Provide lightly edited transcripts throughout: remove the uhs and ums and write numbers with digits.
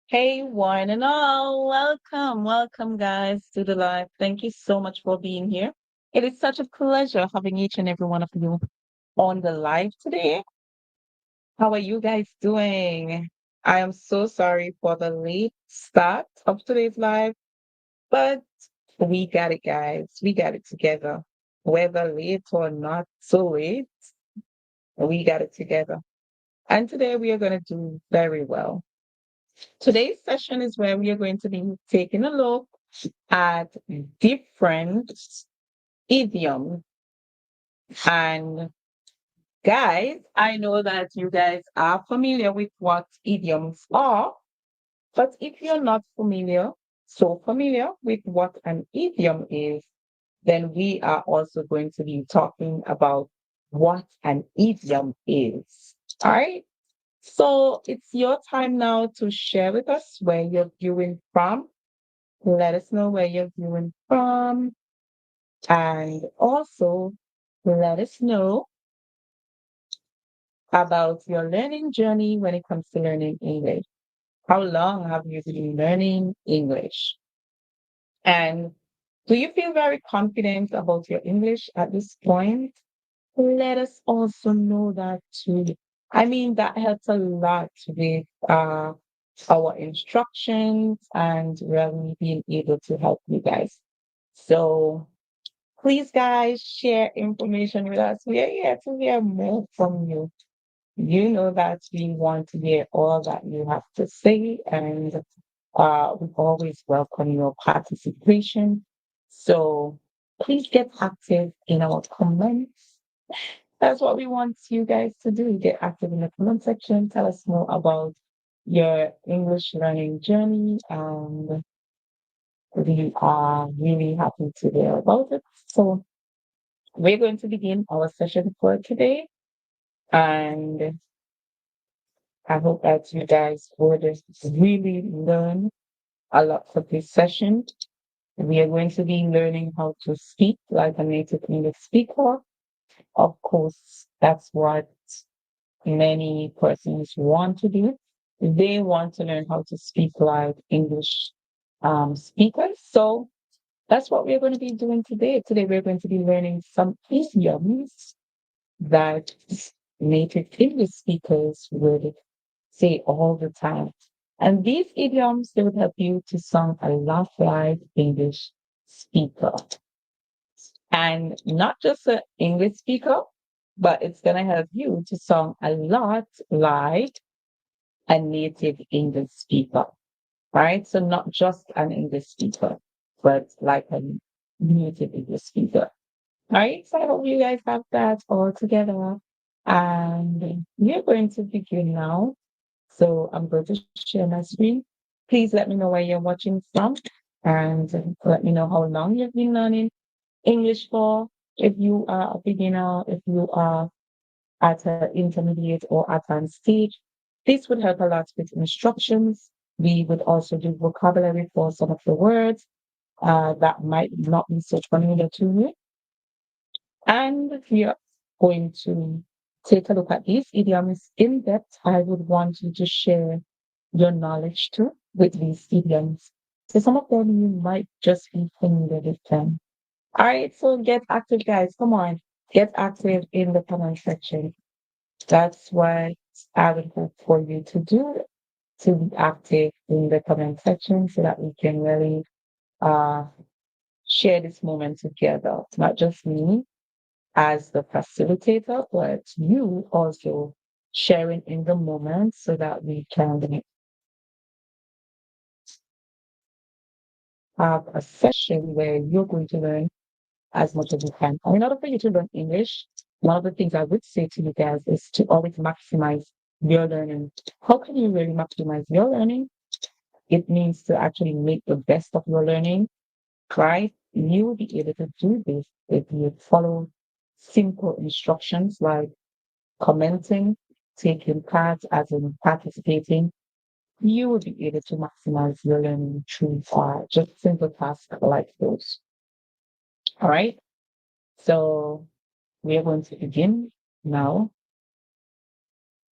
Hey, one and all, welcome, guys, to the live. Thank you so much for being here. It is such a pleasure having each and every one of you on the live today. How are you guys doing? I am so sorry for the late start of today's live, but we got it, guys. We got it together. Whether late or not so late, we got it together. And today we are going to do very well. Today's session is where we are going to be taking a look at different idioms. And guys, I know that you guys are familiar with what idioms are, but if you're not familiar with what an idiom is, then we are also going to be talking about what an idiom is. All right. So it's your time now to share with us where you're viewing from. Let us know where you're viewing from. And also let us know about your learning journey when it comes to learning English. How long have you been learning English? And do you feel very confident about your English at this point? Let us also know that too. I mean, that helps a lot with our instructions and really being able to help you guys. So please, guys, share information with us. We are here to hear more from you. You know that we want to hear all that you have to say, and we always welcome your participation. So please get active in our comments. That's what we want you guys to do. Get active in the comment section. Tell us more about your English learning journey, and we are really happy to hear about it. So we're going to begin our session for today, and I hope that you guys would really learn a lot for this session. We are going to be learning how to speak like a native English speaker. Of course, that's what many persons want to do. They want to learn how to speak like English speakers. So that's what we're going to be doing today. Today, we're going to be learning some idioms that native English speakers would say all the time. And these idioms, they would help you to sound a lot like English speaker. And not just an English speaker, but it's going to help you to sound a lot like a native English speaker, right? So not just an English speaker, but like a native English speaker. All right, so I hope you guys have that all together. And we're going to begin now. So I'm going to share my screen. Please let me know where you're watching from, and let me know how long you've been learning English for. If you are a beginner, if you are at an intermediate or advanced stage, this would help a lot with instructions. We would also do vocabulary for some of the words that might not be so familiar to you. And we are going to take a look at these idioms in depth. I would want you to share your knowledge too with these idioms. So some of them you might just be familiar with them. All right, so get active, guys. Come on, get active in the comment section. That's what I would hope for you to do, to be active in the comment section so that we can really uh, share this moment together. It's not just me as the facilitator, but you also sharing in the moment so that we can have a session where you're going to learn as much as you can. And in order for you to learn English, one of the things I would say to you guys is to always maximize your learning. How can you really maximize your learning? It means to actually make the best of your learning, right? You will be able to do this if you follow simple instructions like commenting, taking part as in participating. You will be able to maximize your learning through just simple tasks like those. All right. So we are going to begin now.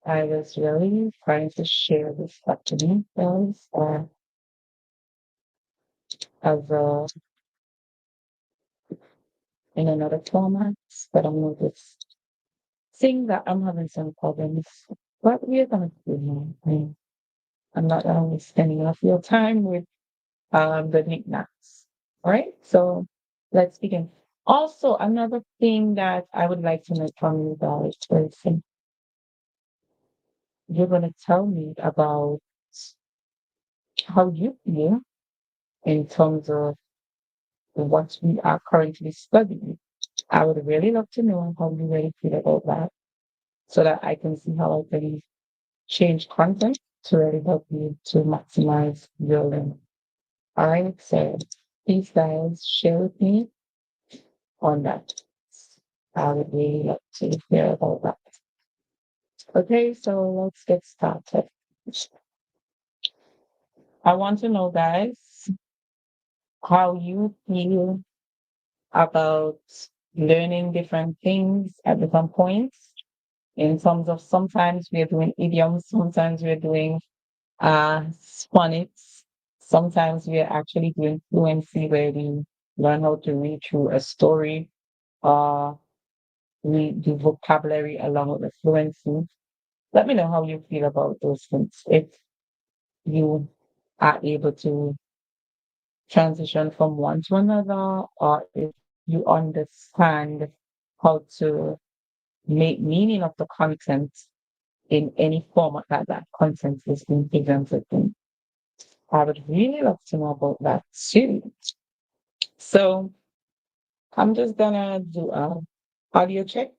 I was really trying to share this afternoon guys as in another format, but I'm seeing that I'm having some problems. But we're gonna do more. I'm not gonna waste any of your time with the knickknacks. All right, so let's begin. Also, another thing that I would like to know from you guys is you're gonna tell me about how you feel in terms of what we are currently studying. I would really love to know how you really feel about that so that I can see how I can change content to really help you to maximize your learning. All right, so please guys share with me on that. I would really love to hear about that. Okay, so let's get started. I want to know, guys, how you feel about learning different things at different points in terms of sometimes we're doing idioms, sometimes we're doing phonics, sometimes we're actually doing fluency where we learn how to read through a story, uh, read the vocabulary along with the fluency. Let me know how you feel about those things. If you are able to transition from one to another, or if you understand how to make meaning of the content in any format that that content is being presented in. I would really love to know about that too. So I'm just gonna do a audio check.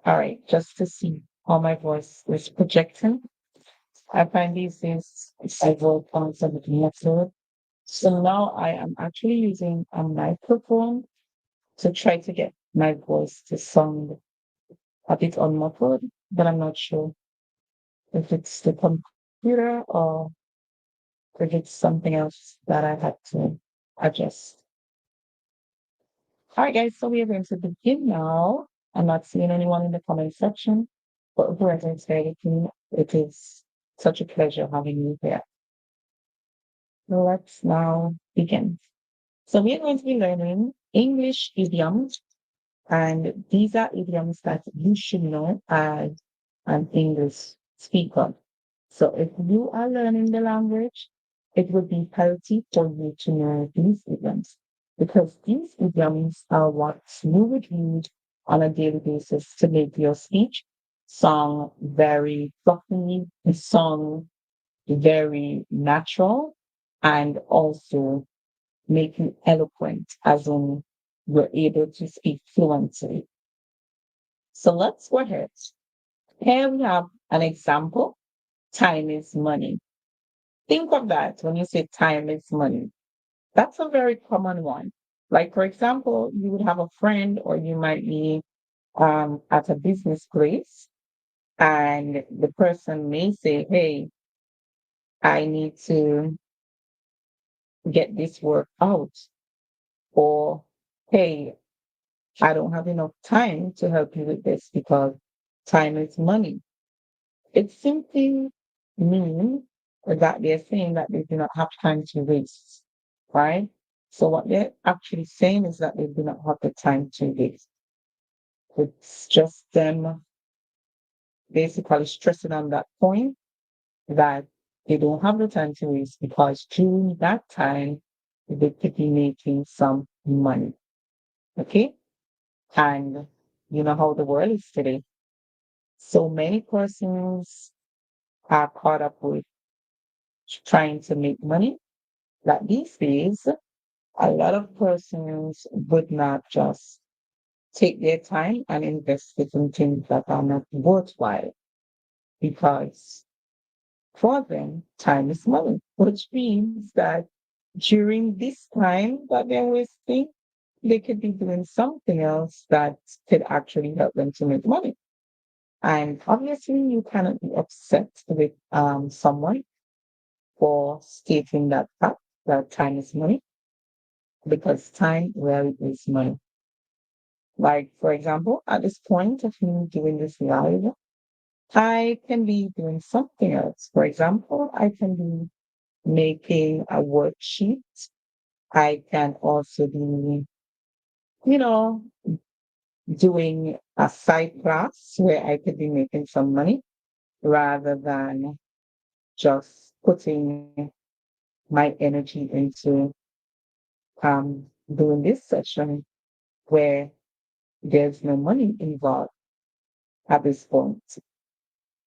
All right, just to see how my voice is projecting. I find these days I work on some method. So now I am actually using a microphone to try to get my voice to sound a bit unmuffled, but I'm not sure if it's the computer or if it's something else that I had to adjust. All right, guys, so we are going to begin now. I'm not seeing anyone in the comment section, but whoever is ready, it is such a pleasure having you here. So let's now begin. So we are going to be learning English idioms, and these are idioms that you should know as an English speaker. So if you are learning the language, it would be healthy for you to know these idioms because these idioms are what you would use on a daily basis to make your speech sound very fluffy, sound very natural, and also make you eloquent, as in you're able to speak fluently. So let's go ahead. Here we have an example. Time is money. Think of that when you say time is money. That's a very common one. Like, for example, you would have a friend or you might be at a business place and the person may say, hey, I need to get this work out. Or, hey, I don't have enough time to help you with this because time is money. It simply means that they're saying that they do not have time to waste, right? So what they're actually saying is that they do not have the time to waste. It's just them basically stressing on that point that they don't have the time to waste because during that time they could be making some money. Okay? And you know how the world is today. So many persons are caught up with trying to make money that these days a lot of persons would not just take their time and invest it in things that are not worthwhile because for them, time is money, which means that during this time that they're wasting, they could be doing something else that could actually help them to make money. And obviously, you cannot be upset with someone for stating that fact that time is money because time really is money. Like, for example, at this point of me doing this live, I can be doing something else. For example, I can be making a worksheet. I can also be, you know, doing a side class where I could be making some money rather than just putting my energy into doing this session where there's no money involved at this point.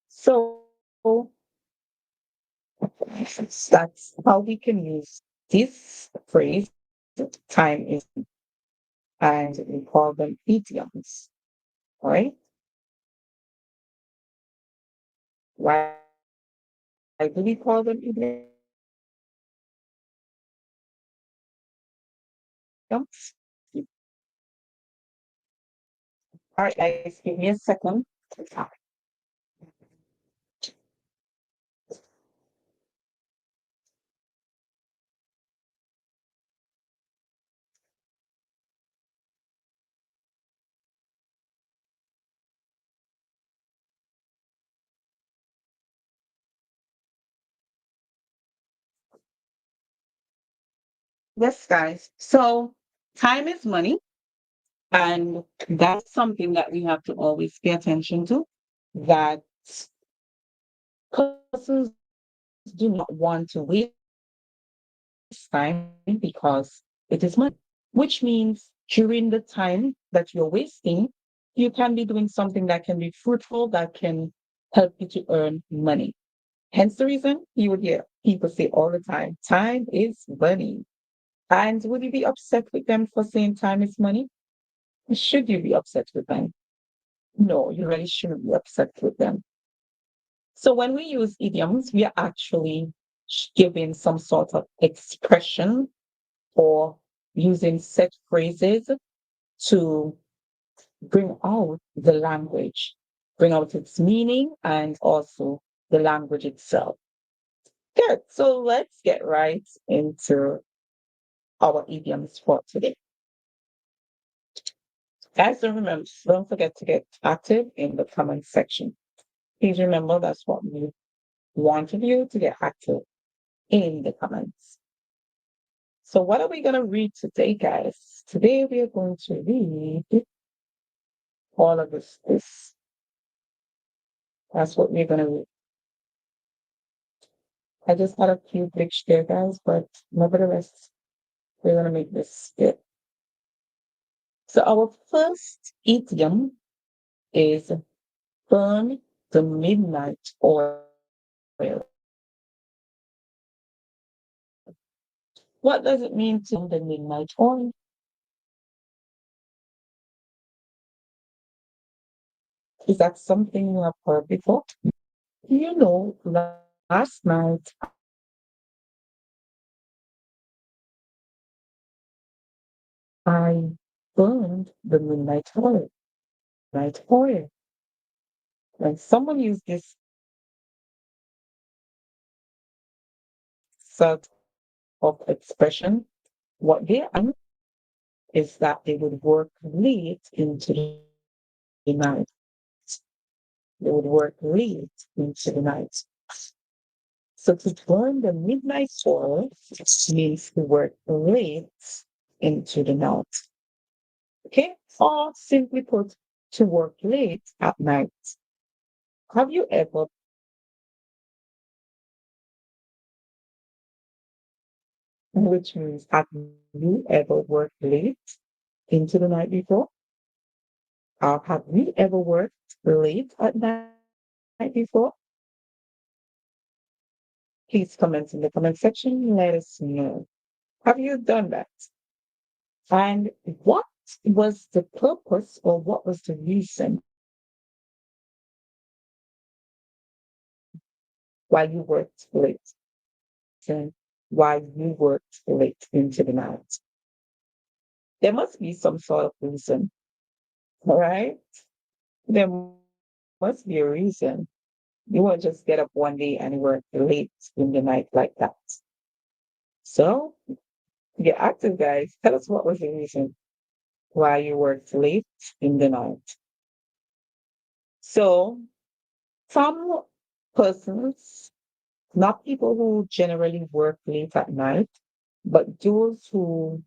So that's how we can use this phrase, time is, and we call them idioms. All right. Why do we call them idioms? All right, guys, give me a second. Yes, guys. So time is money, and that's something that we have to always pay attention to. That persons do not want to waste time because it is money, which means during the time that you're wasting, you can be doing something that can be fruitful, that can help you to earn money. Hence the reason you would hear people say all the time is money. And would you be upset with them for saying time is money? Should you be upset with them? No, you really shouldn't be upset with them. So when we use idioms, we are actually giving some sort of expression or using set phrases to bring out the language, bring out its meaning and also the language itself. Good. So let's get right into our idioms for today. Guys, don't forget to get active in the comment section. Please remember that's what we want of you to get active in the comments. So what are we going to read today, guys? Today we are going to read all of this. That's what we're going to read. I just had a few glitch there, guys, but nevertheless, we're going to make this good. So our first idiom is burn the midnight oil. What does it mean to burn the midnight oil? Is that something you have heard before? You know, last night I burned the midnight oil. Night oil. When someone used this sort of expression, what they mean is that they would work late into the night. They would work late into the night. So to burn the midnight oil means to work late into the night. Okay? Or simply put, to work late at night. Have you ever, which means have you ever worked late into the night before? Or have you ever worked late at night before? Please comment in the comment section. Let us know. Have you done that? And what was the purpose or what was the reason why you worked late? And why you worked late into the night? There must be some sort of reason, all right? There must be a reason. You won't just get up one day and work late in the night like that. So get active, guys. Tell us what was the reason. while you worked late in the night. So some persons, not people who generally work late at night, but those who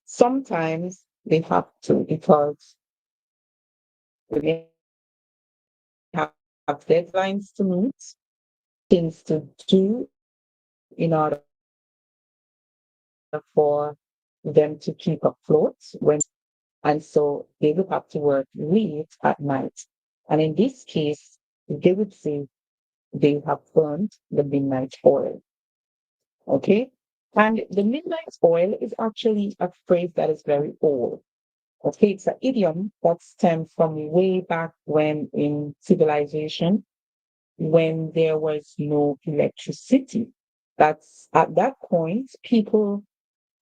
sometimes they have to because they have deadlines to meet, things to do in order for them to keep afloat when and so they would have to work late at night. And in this case, they would say they have burned the midnight oil. Okay. And the midnight oil is actually a phrase that is very old. Okay, it's an idiom that stems from way back when in civilization, when there was no electricity. That's at that point, people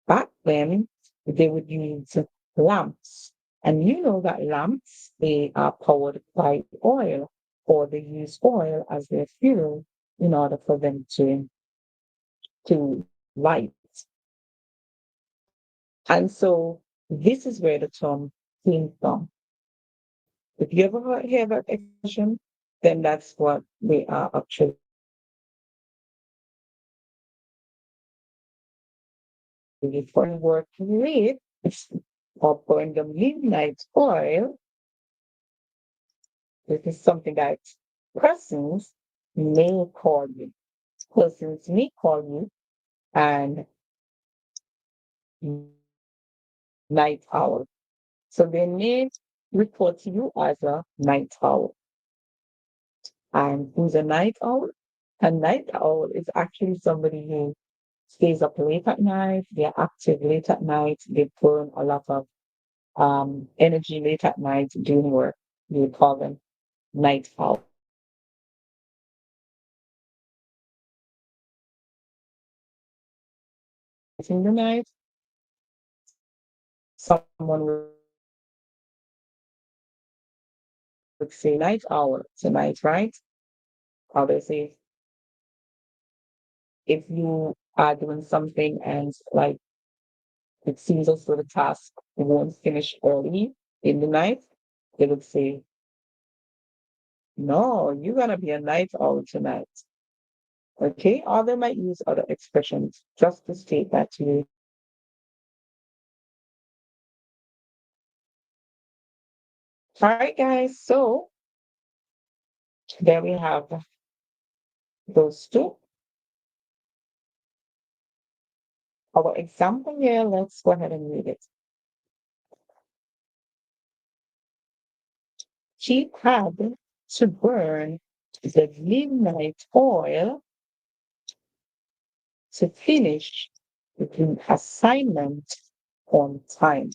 back then they would use lamps. And you know that lamps, they are powered by oil, or they use oil as their fuel in order for them to light. And so this is where the term came from. If you ever hear that expression, then that's what they are actually for work with or burn the midnight oil. This is something that persons may call you. Persons may call you and night owl. So they may refer to you as a night owl. And who's a night owl? A night owl is actually somebody who stays up late at night, they're active late at night, they burn a lot of energy late at night doing work. You would call them night owl. In the night, someone would say night owl tonight, right? Or they say if you are doing something and like it seems as though the task won't finish early in the night, they would say, no, you're gonna be a night owl tonight. Okay, or they might use other expressions just to state that to you. All right, guys, so there we have those two. Our example here, let's go ahead and read it. She had to burn the midnight oil to finish the assignment on time.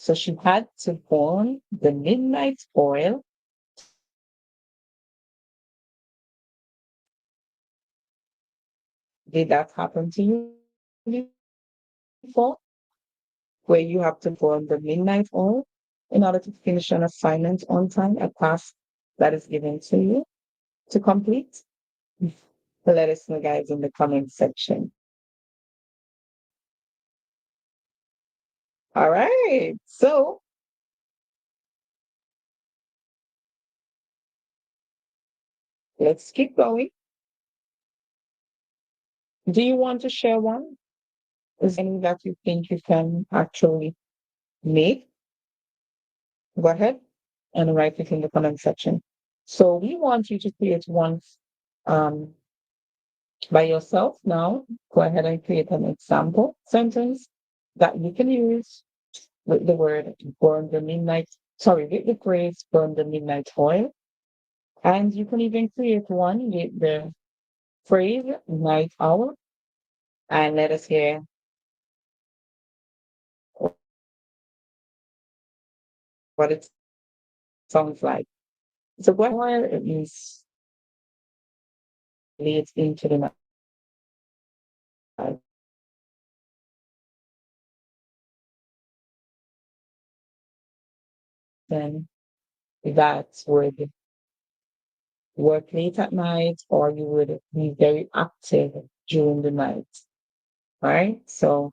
So she had to burn the midnight oil. Did that happen to you before? Where you have to burn the midnight oil in order to finish an assignment on time, a task that is given to you to complete? Let us know, guys, in the comment section. All right. So let's keep going. Do you want to share one? Is there any that you think you can actually make? Go ahead and write it in the comment section. So we want you to create one um, by yourself now. Go ahead and create an example sentence that you can use with the word burn the midnight, sorry, with the phrase burn the midnight oil. And you can even create one with the phrase night owl. And let us hear what it sounds like. So what it means leads into the night. Then that would work late at night or you would be very active during the night. right? So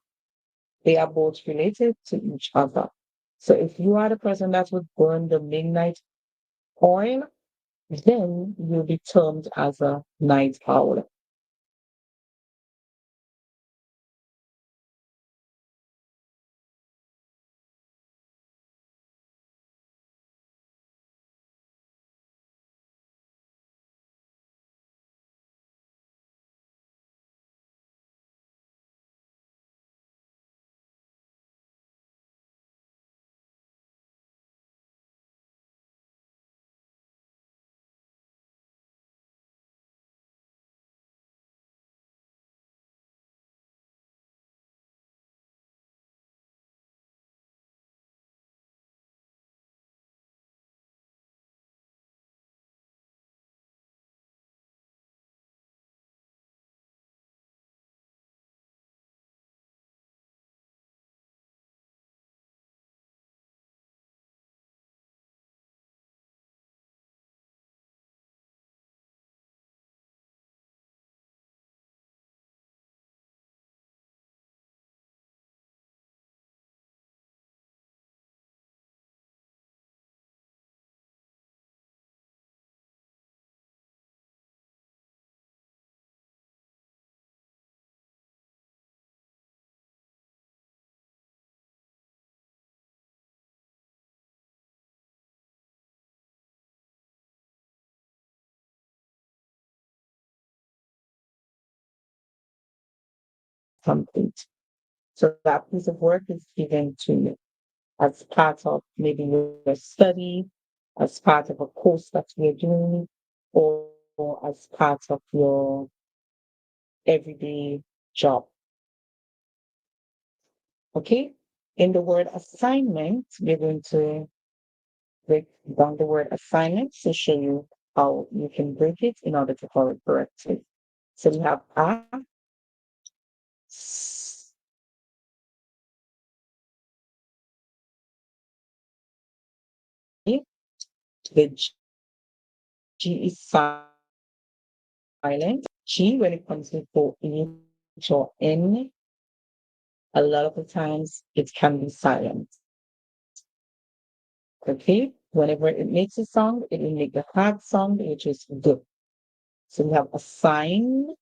they are both related to each other. So if you are the person that would burn the midnight oil, then you'll be termed as a night owl. Complete. So that piece of work is given to you as part of maybe your study, as part of a course that you're doing, or as part of your everyday job. Okay? In the word assignment, we're going to break down the word assignment to show you how you can break it in order to call it correctly. So we have a, s, the G is silent. G, when it comes before H or N, a lot of the times it can be silent. Okay? Whenever it makes a sound, it will make the hard sound, which is D. So we have a sign,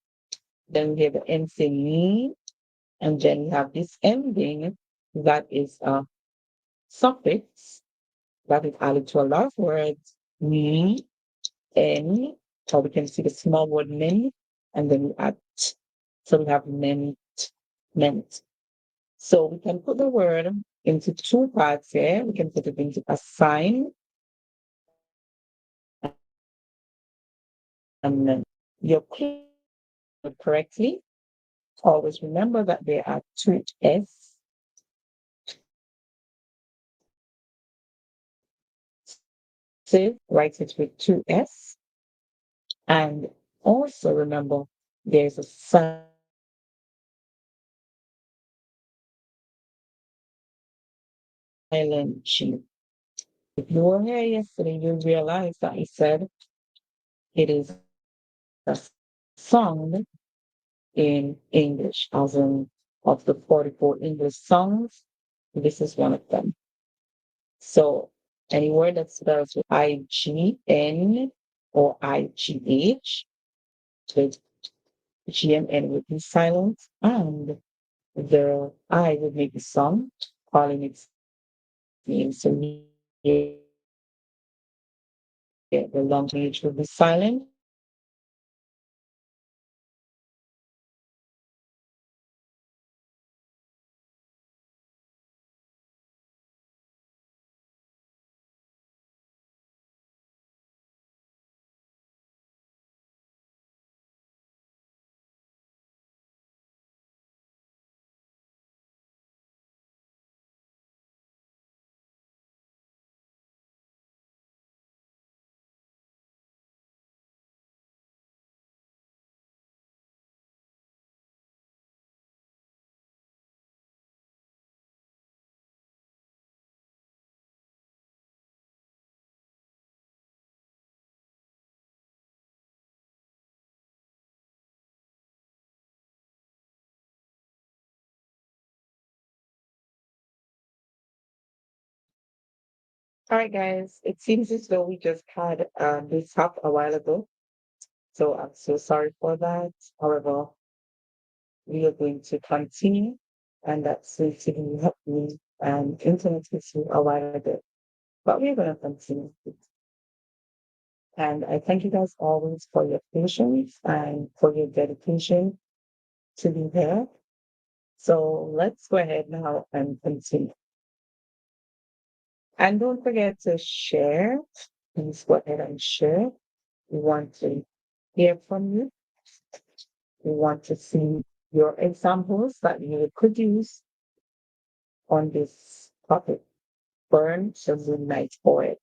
then we have the enseigner, and then we have this ending that is a suffix that is added to a lot of words, me, any, or we can see the small word many, and then we add t. So we have meant, meant. So we can put the word into two parts here. We can put it into assign and meant. You're clear correctly. Always remember that there are two S. So write it with two S. And also remember there's a silent G. If you were here yesterday, you realize that I said it is a song in English, as in of the 44 English songs, this is one of them. So any word that spells with IGN or IGH, with GMN would be silent, and the I would make a sound, calling its name. So the long H would be silent. All right, guys. It seems as though we just had this up a while ago. So I'm so sorry for that. However, we are going to continue, and that's going to be happening internet issue a while ago. But we're going to continue. And I thank you guys always for your patience and for your dedication to be here. So let's go ahead now and continue. And don't forget to share. Please go ahead and share. We want to hear from you. We want to see your examples that you could use on this topic. Burn the midnight oil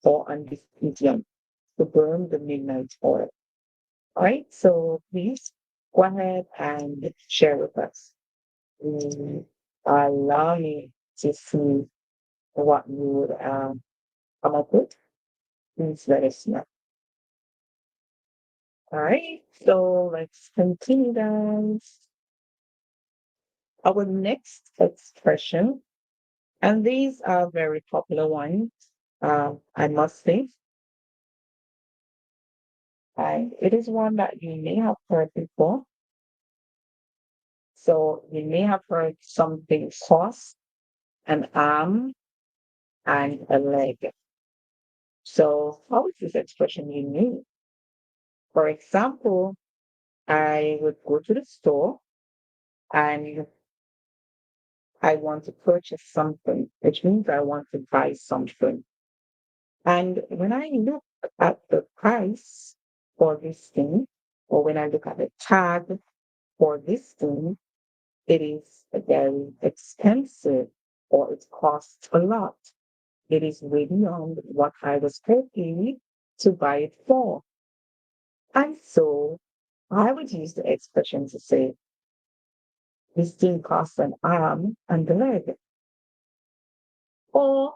or on this idiom to burn the midnight oil. All right, so please go ahead and share with us. Allow me to see what you would come up with. Please let us know. All right, so let's continue, guys. Our next expression, and these are very popular ones, I must say. And it is one that you may have heard before. So you may have heard something cost an arm and a leg. So how is this expression you knew? For example, I would go to the store and I want to purchase something, which means I want to buy something. And when I look at the price for this thing, or when I look at the tag for this thing, it is very expensive or it costs a lot. It is way beyond what I was hoping to buy it for. And so I would use the expression to say, this thing costs an arm and a leg. Or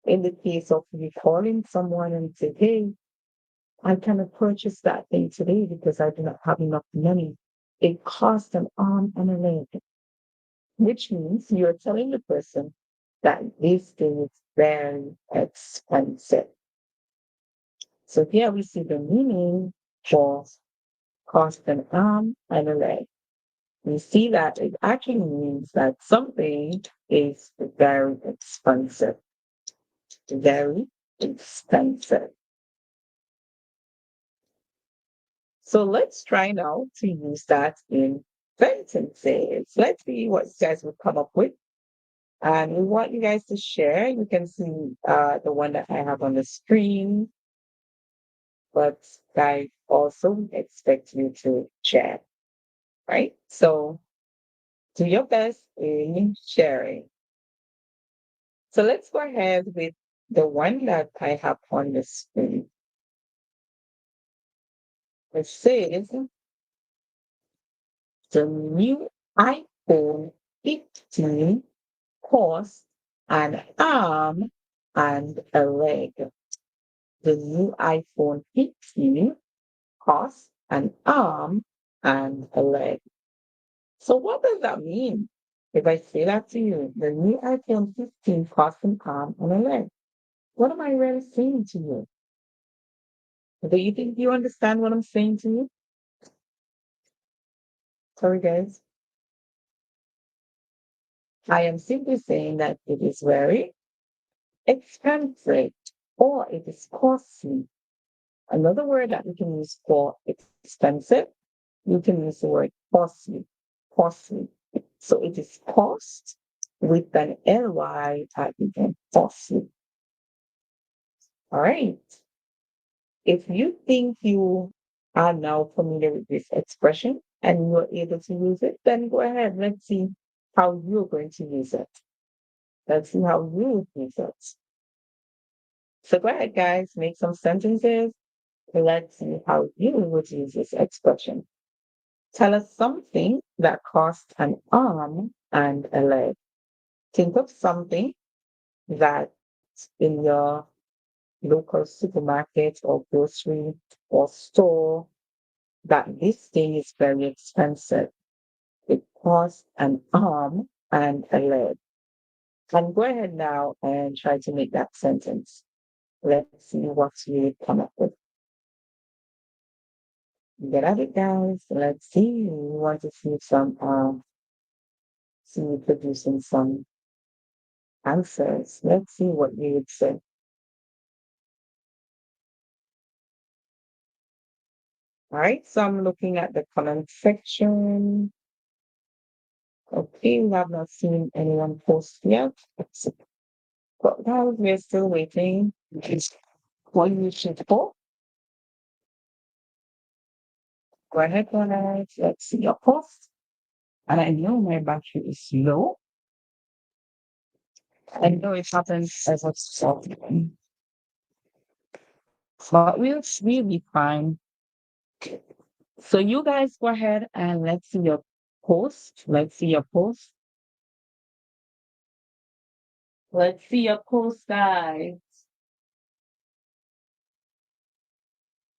in the case of you calling someone and say, hey, I cannot purchase that thing today because I do not have enough money. It costs an arm and a leg, which means you're telling the person that this thing is very expensive. So here we see the meaning for cost an arm and a leg. We see that it actually means that something is very expensive. Very expensive. So let's try now to use that in sentences. Let's see what you guys would come up with. And we want you guys to share. You can see the one that I have on the screen, but I also expect you to share, right? So do your best in sharing. So let's go ahead with the one that I have on the screen. It says the new iPhone 15 costs an arm and a leg. The new iPhone 15 costs an arm and a leg. So what does that mean? If I say that to you, the new iPhone 15 costs an arm and a leg. What am I really saying to you? Do you think you understand what I'm saying to you? Sorry, guys. I am simply saying that it is very expensive or it is costly. Another word that we can use for expensive, you can use the word costly. Costly. So it is cost with an ly at the end. Costly. All right. If you think you are now familiar with this expression and you're able to use it, then go ahead. Let's see how you're going to use it. Let's see how you use it. So go ahead, guys, make some sentences. Let's see how you would use this expression. Tell us something that costs an arm and a leg. Think of something that in your local supermarket or grocery or store that this thing is very expensive. It costs an arm and a leg. And go ahead now and try to make that sentence. Let's see what you come up with. Get at it, guys. Let's see. We want to see you producing some answers. Let's see what you would say. All right, so I'm looking at the comment section. Okay, we have not seen anyone post yet. But guys, we're still waiting. What you should post. Go ahead, guys. Let's see your post. And I know my battery is low. I know it happens every so often, but we'll be fine. So you guys go ahead and let's see your post. Let's see your post. Let's see your post, guys.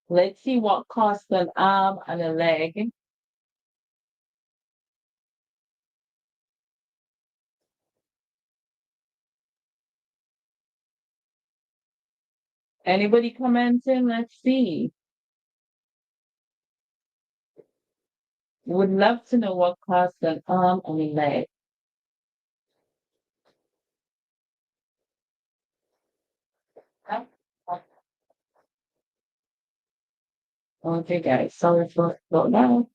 Let's see what costs an arm and a leg. Anybody commenting? Let's see. Would love to know what costs an arm and a leg. Okay, guys. Sorry for slow down.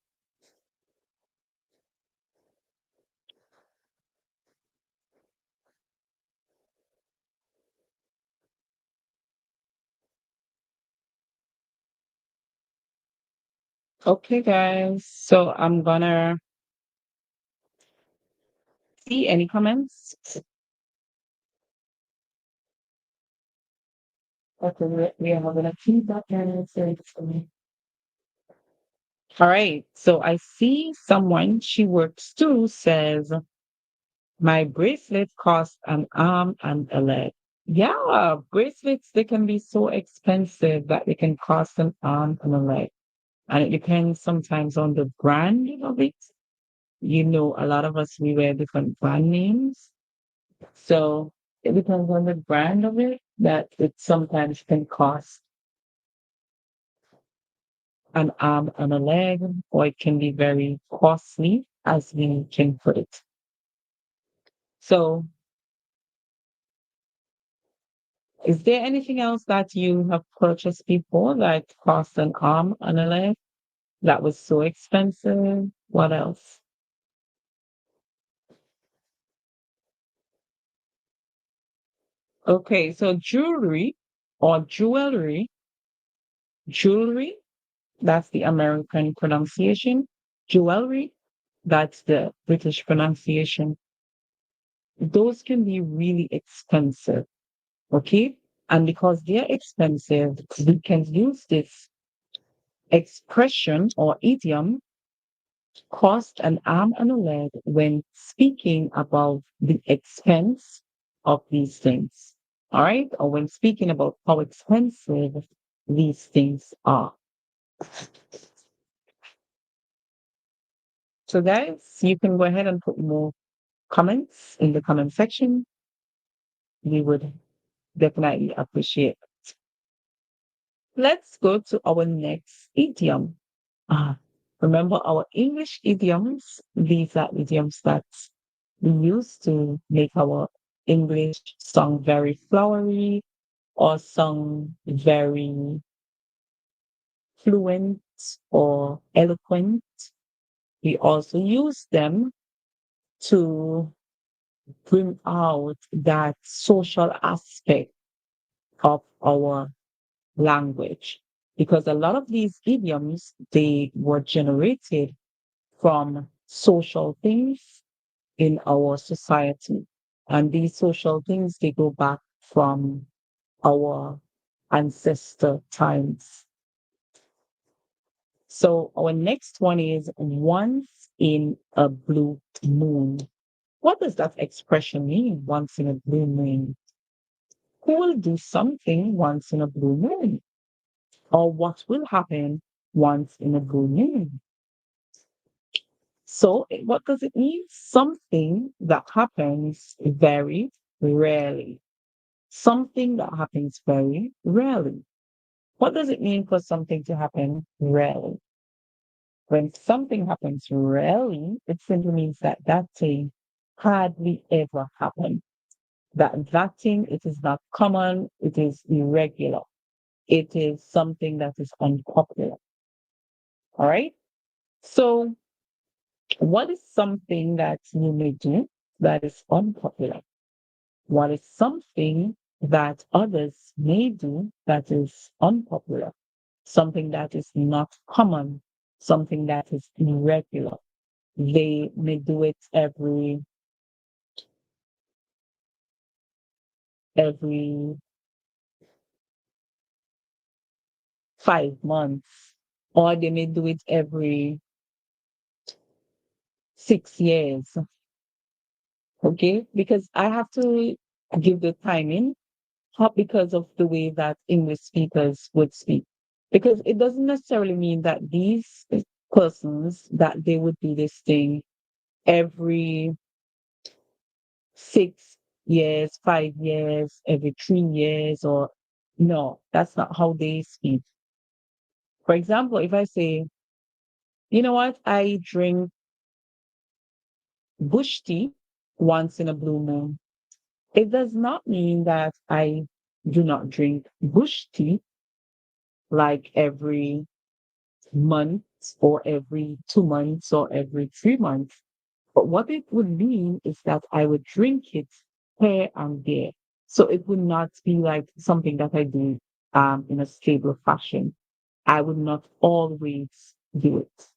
Okay, guys. So I'm gonna see any comments. Okay, we are gonna keep that answer for me. All right. So I see someone, she works too, says, my bracelet cost an arm and a leg. Yeah, bracelets, they can be so expensive that they can cost an arm and a leg. And it depends sometimes on the brand of it. You know, a lot of us, we wear different brand names. So it depends on the brand of it that it sometimes can cost an arm and a leg, or it can be very costly, as we can put it. So, is there anything else that you have purchased before that cost an arm and a leg that was so expensive? What else? Okay, so jewelry or jewelry, that's the American pronunciation. Jewelry, that's the British pronunciation. Those can be really expensive. Okay. And because they're expensive, we can use this expression or idiom, cost an arm and a leg, when speaking about the expense of these things. All right. Or when speaking about how expensive these things are. So, guys, you can go ahead and put more comments in the comment section. We would definitely appreciate it. Let's go to our next idiom. Ah, remember our English idioms? These are idioms that we use to make our English sound very flowery or sound very fluent or eloquent. We also use them to bring out that social aspect of our language. Because a lot of these idioms, they were generated from social things in our society. And these social things, they go back from our ancestor times. So our next one is once in a blue moon. What does that expression mean, once in a blue moon? Who will do something once in a blue moon? Or what will happen once in a blue moon? So, what does it mean? Something that happens very rarely. Something that happens very rarely. What does it mean for something to happen rarely? When something happens rarely, it simply means that that thing hardly ever happens. That thing, it is not common, it is irregular. It is something that is unpopular. All right? So, what is something that you may do that is unpopular? What is something that others may do that is unpopular? Something that is not common, something that is irregular. They may do it every 5 months, or they may do it every 6 years. Okay, because I have to give the timing because of the way that English speakers would speak. Because it doesn't necessarily mean that these persons that they would do this thing every 6 years, 5 years, every 3 years, or no, that's not how they speak. For example, if I say, you know what, I drink bush tea once in a blue moon, it does not mean that I do not drink bush tea like every month or every 2 months or every 3 months. But what it would mean is that I would drink it here and there. So it would not be like something that I do in a stable fashion. I would not always do it,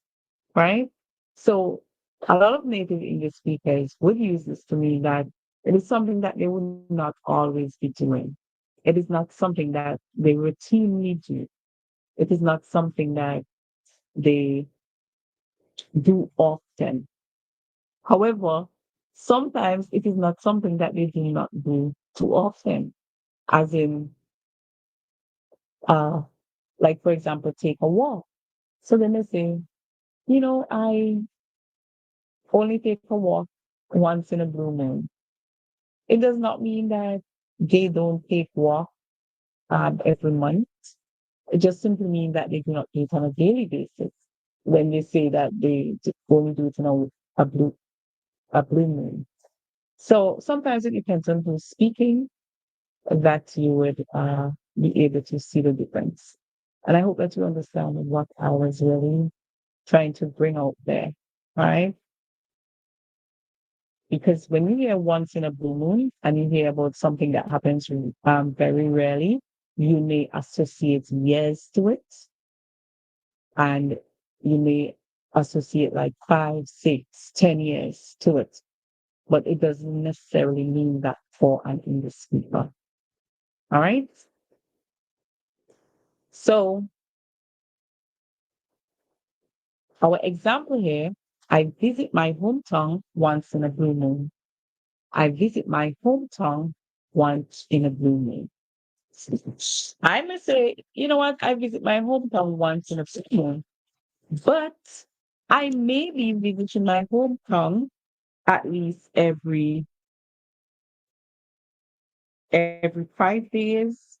right? So a lot of native English speakers would use this to mean that it is something that they would not always be doing. It is not something that they routinely do. It is not something that they do often. However, sometimes it is not something that they do not do too often, as in, uh, like for example, take a walk. So then they say, you know, I only take a walk once in a blue moon. It does not mean that they don't take walk every month. It just simply means that they do not do it on a daily basis. When they say that they only do it on a blue moon. So sometimes it depends on who's speaking that you would be able to see the difference. And I hope that you understand what I was really trying to bring out there, right? Because when you hear once in a blue moon and you hear about something that happens very rarely, you may associate years to it, and you may associate like 5, 6, 10 years to it. But it doesn't necessarily mean that for an English speaker. All right. So our example here, I visit my hometown once in a blue moon. I visit my hometown once in a blue moon. I may say, you know what, I visit my hometown once in a blue moon, but I may be visiting my hometown at least every 5 days.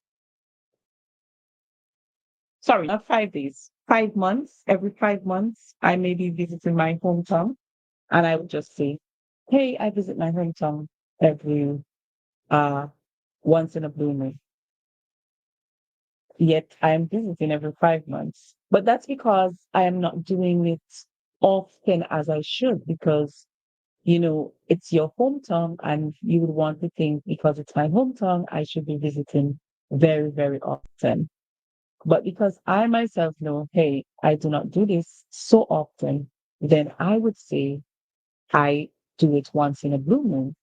Sorry, not 5 days, 5 months. Every 5 months, I may be visiting my hometown, and I would just say, "Hey, I visit my hometown every uh once in a blue moon." Yet I am visiting every 5 months. But that's because I am not doing it often as I should, because it's your hometown and you would want to think because it's my hometown, I should be visiting very, very often. But because I myself know, hey, I do not do this so often, then I would say I do it once in a blue moon.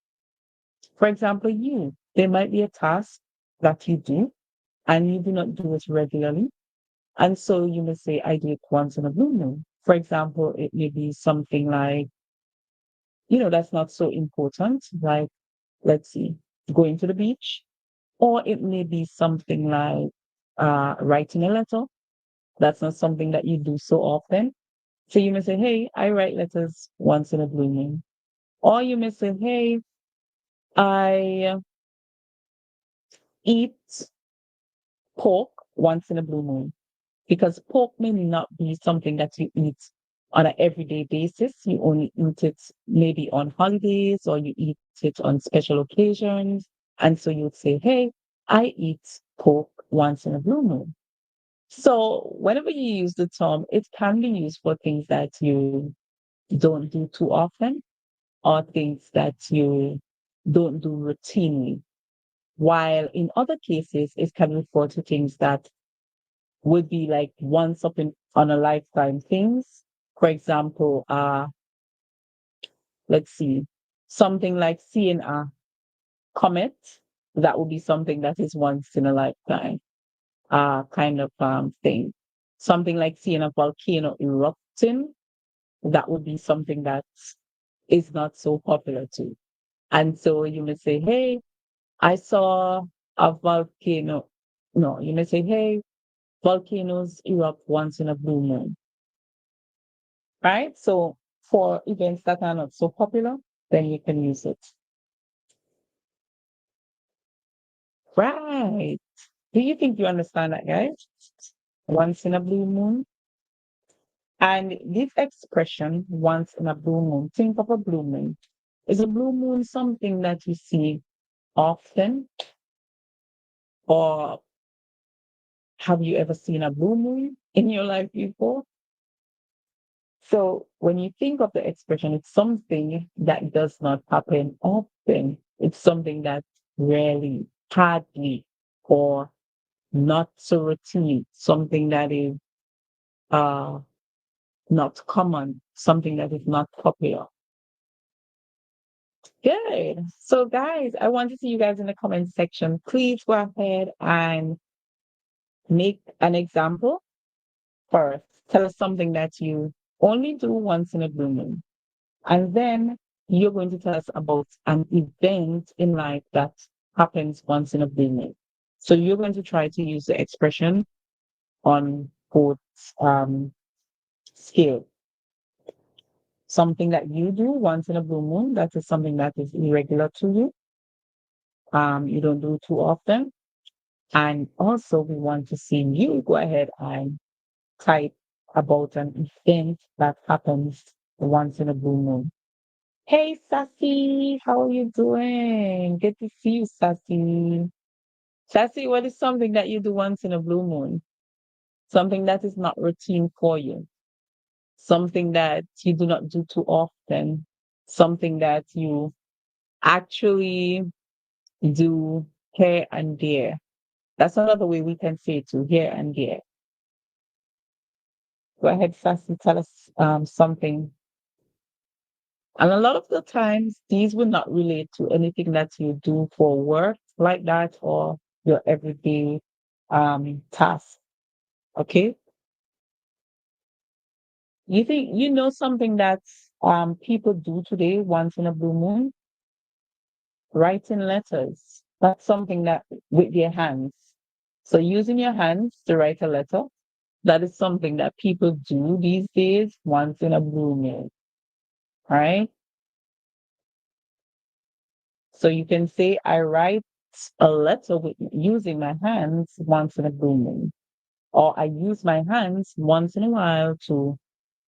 For example, there might be a task that you do and you do not do it regularly. And so you may say, I do it once in a blue moon. For example, it may be something like, that's not so important, like, let's see, going to the beach. Or it may be something like writing a letter. That's not something that you do so often. So you may say, hey, I write letters once in a blue moon. Or you may say, hey, I eat pork once in a blue moon, because pork may not be something that you eat on an everyday basis. You only eat it maybe on holidays or you eat it on special occasions. And so you would say, hey, I eat pork once in a blue moon. So whenever you use the term, it can be used for things that you don't do too often or things that you don't do routinely. While in other cases, it can refer to things that would be like once up in on a lifetime things. For example, let's see, something like seeing a comet, that would be something that is once in a lifetime, kind of thing. Something like seeing a volcano erupting, that would be something that is not so popular too. And so you may say, hey, I saw a volcano. No, you may say, hey, volcanoes erupt once in a blue moon, right? So for events that are not so popular, then you can use it. Right. Do you think you understand that, guys? Once in a blue moon. And this expression, once in a blue moon, think of a blue moon. Is a blue moon something that you see often? Or have you ever seen a blue moon in your life before? So when you think of the expression, it's something that does not happen often. It's something that rarely, hardly, or not so routine, something that is uh, not common, something that is not popular. Good. So guys, I want to see you guys in the comment section. Please go ahead and make an example first. Tell us something that you only do once in a blue moon. And then you're going to tell us about an event in life that happens once in a blue moon. So you're going to try to use the expression on both scales. Something that you do once in a blue moon, that is something that is irregular to you. You don't do too often. And also we want to see you go ahead and type about an event that happens once in a blue moon. Hey, Sassy, how are you doing? Good to see you, Sassy. Sassy, what is something that you do once in a blue moon? Something that is not routine for you. Something that you do not do too often. Something that you actually do here and there. That's another way we can say it too, here and there. Go ahead, Sassy, tell us something. And a lot of the times, these will not relate to anything that you do for work like that or your everyday task. Okay? You think you know something that people do today once in a blue moon? Writing letters. That's something that with their hands. So using your hands to write a letter, that is something that people do these days once in a blue moon. Right? So you can say, I write a letter with using my hands once in a blue moon. Or I use my hands once in a while to,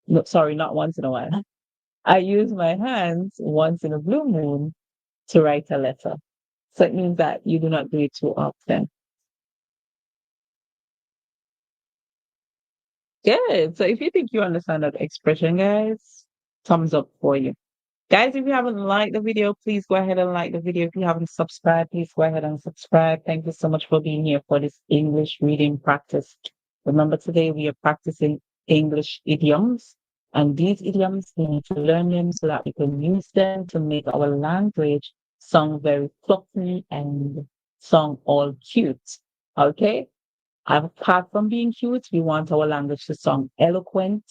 no, sorry, not once in a while. I use my hands once in a blue moon to write a letter. So it means that you do not do it too often. Good. So if you think you understand that expression, guys, thumbs up for you. Guys, if you haven't liked the video, please go ahead and like the video. If you haven't subscribed, please go ahead and subscribe. Thank you so much for being here for this English reading practice. Remember, today we are practicing English idioms. And these idioms, we need to learn them so that we can use them to make our language sound very fluffy and sound all cute. Okay? Apart from being cute, we want our language to sound eloquent,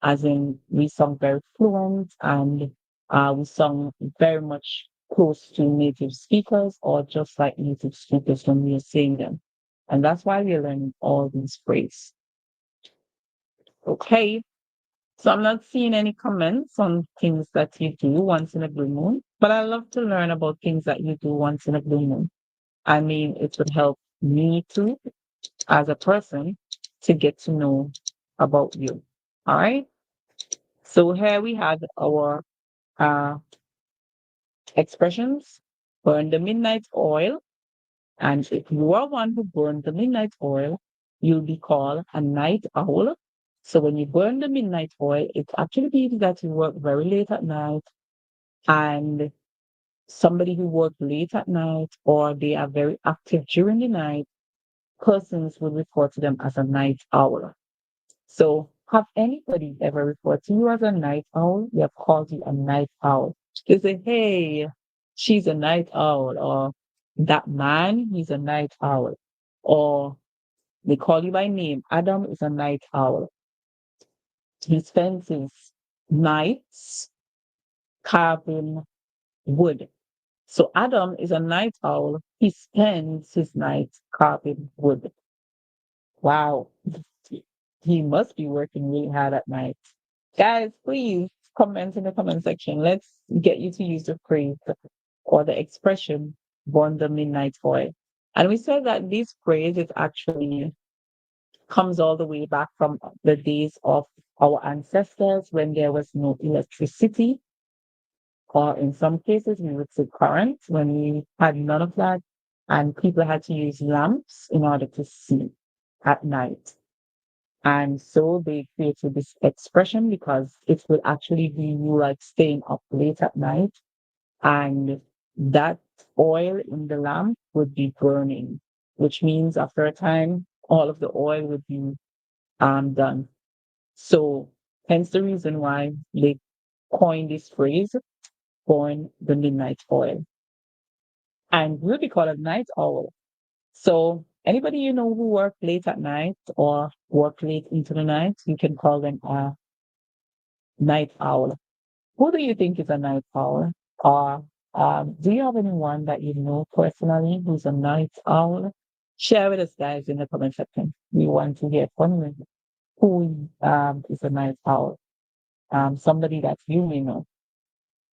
as in we sound very fluent and we sound very much close to native speakers or just like native speakers when we are saying them. And that's why we are learning all these phrases. Okay. So I'm not seeing any comments on things that you do once in a blue moon, but I love to learn about things that you do once in a blue moon. I mean, it would help me too as a person to get to know about you. All right. So here we had our uh, expressions. Burn the midnight oil. And if you are one who burned the midnight oil, you'll be called a night owl. So when you burn the midnight oil, it actually means that you work very late at night, and somebody who works late at night or they are very active during the night, persons would refer to them as a night owl. So have anybody ever referred to you as a night owl? They have called you a night owl. They say, hey, she's a night owl, or that man, he's a night owl. Or they call you by name. Adam is a night owl. He spends his nights carving wood. So Adam is a night owl. He spends his nights carving wood. Wow. He must be working really hard at night. Guys, please comment in the comment section. Let's get you to use the phrase or the expression burn the midnight oil. And we said that this phrase is actually comes all the way back from the days of our ancestors when there was no electricity, or in some cases we would say current when we had none of that, and people had to use lamps in order to see at night. And so they created this expression because it will actually be you like staying up late at night, and that oil in the lamp would be burning, which means after a time, all of the oil would be done. So hence the reason why they coined this phrase, burn the midnight oil. And we'll be called a night owl. So anybody you know who work late at night or work late into the night, you can call them a night owl. Who do you think is a night owl? Or do you have anyone that you know personally who's a night owl? Share with us, guys, in the comment section. We want to hear from you. Who is a night owl? Somebody that you may know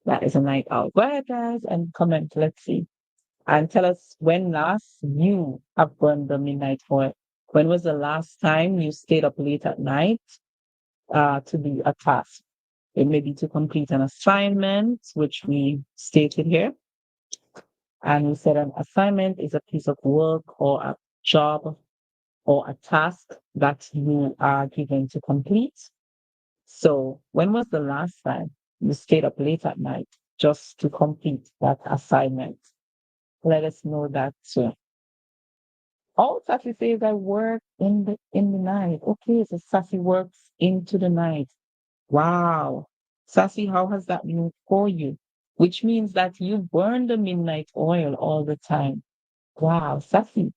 that is a night owl. Go ahead, guys, and comment. Let's see. And tell us when last you have burned the midnight oil. When was the last time you stayed up late at night to do a task? It may be to complete an assignment, which we stated here. And we said an assignment is a piece of work or a job or a task that you are given to complete. So when was the last time you stayed up late at night just to complete that assignment? Let us know that too. Oh, Sassy says I work in the night. Okay, so Sassy works into the night. Wow. Sassy, how has that been for you? Which means that you burn the midnight oil all the time. Wow, Sassy,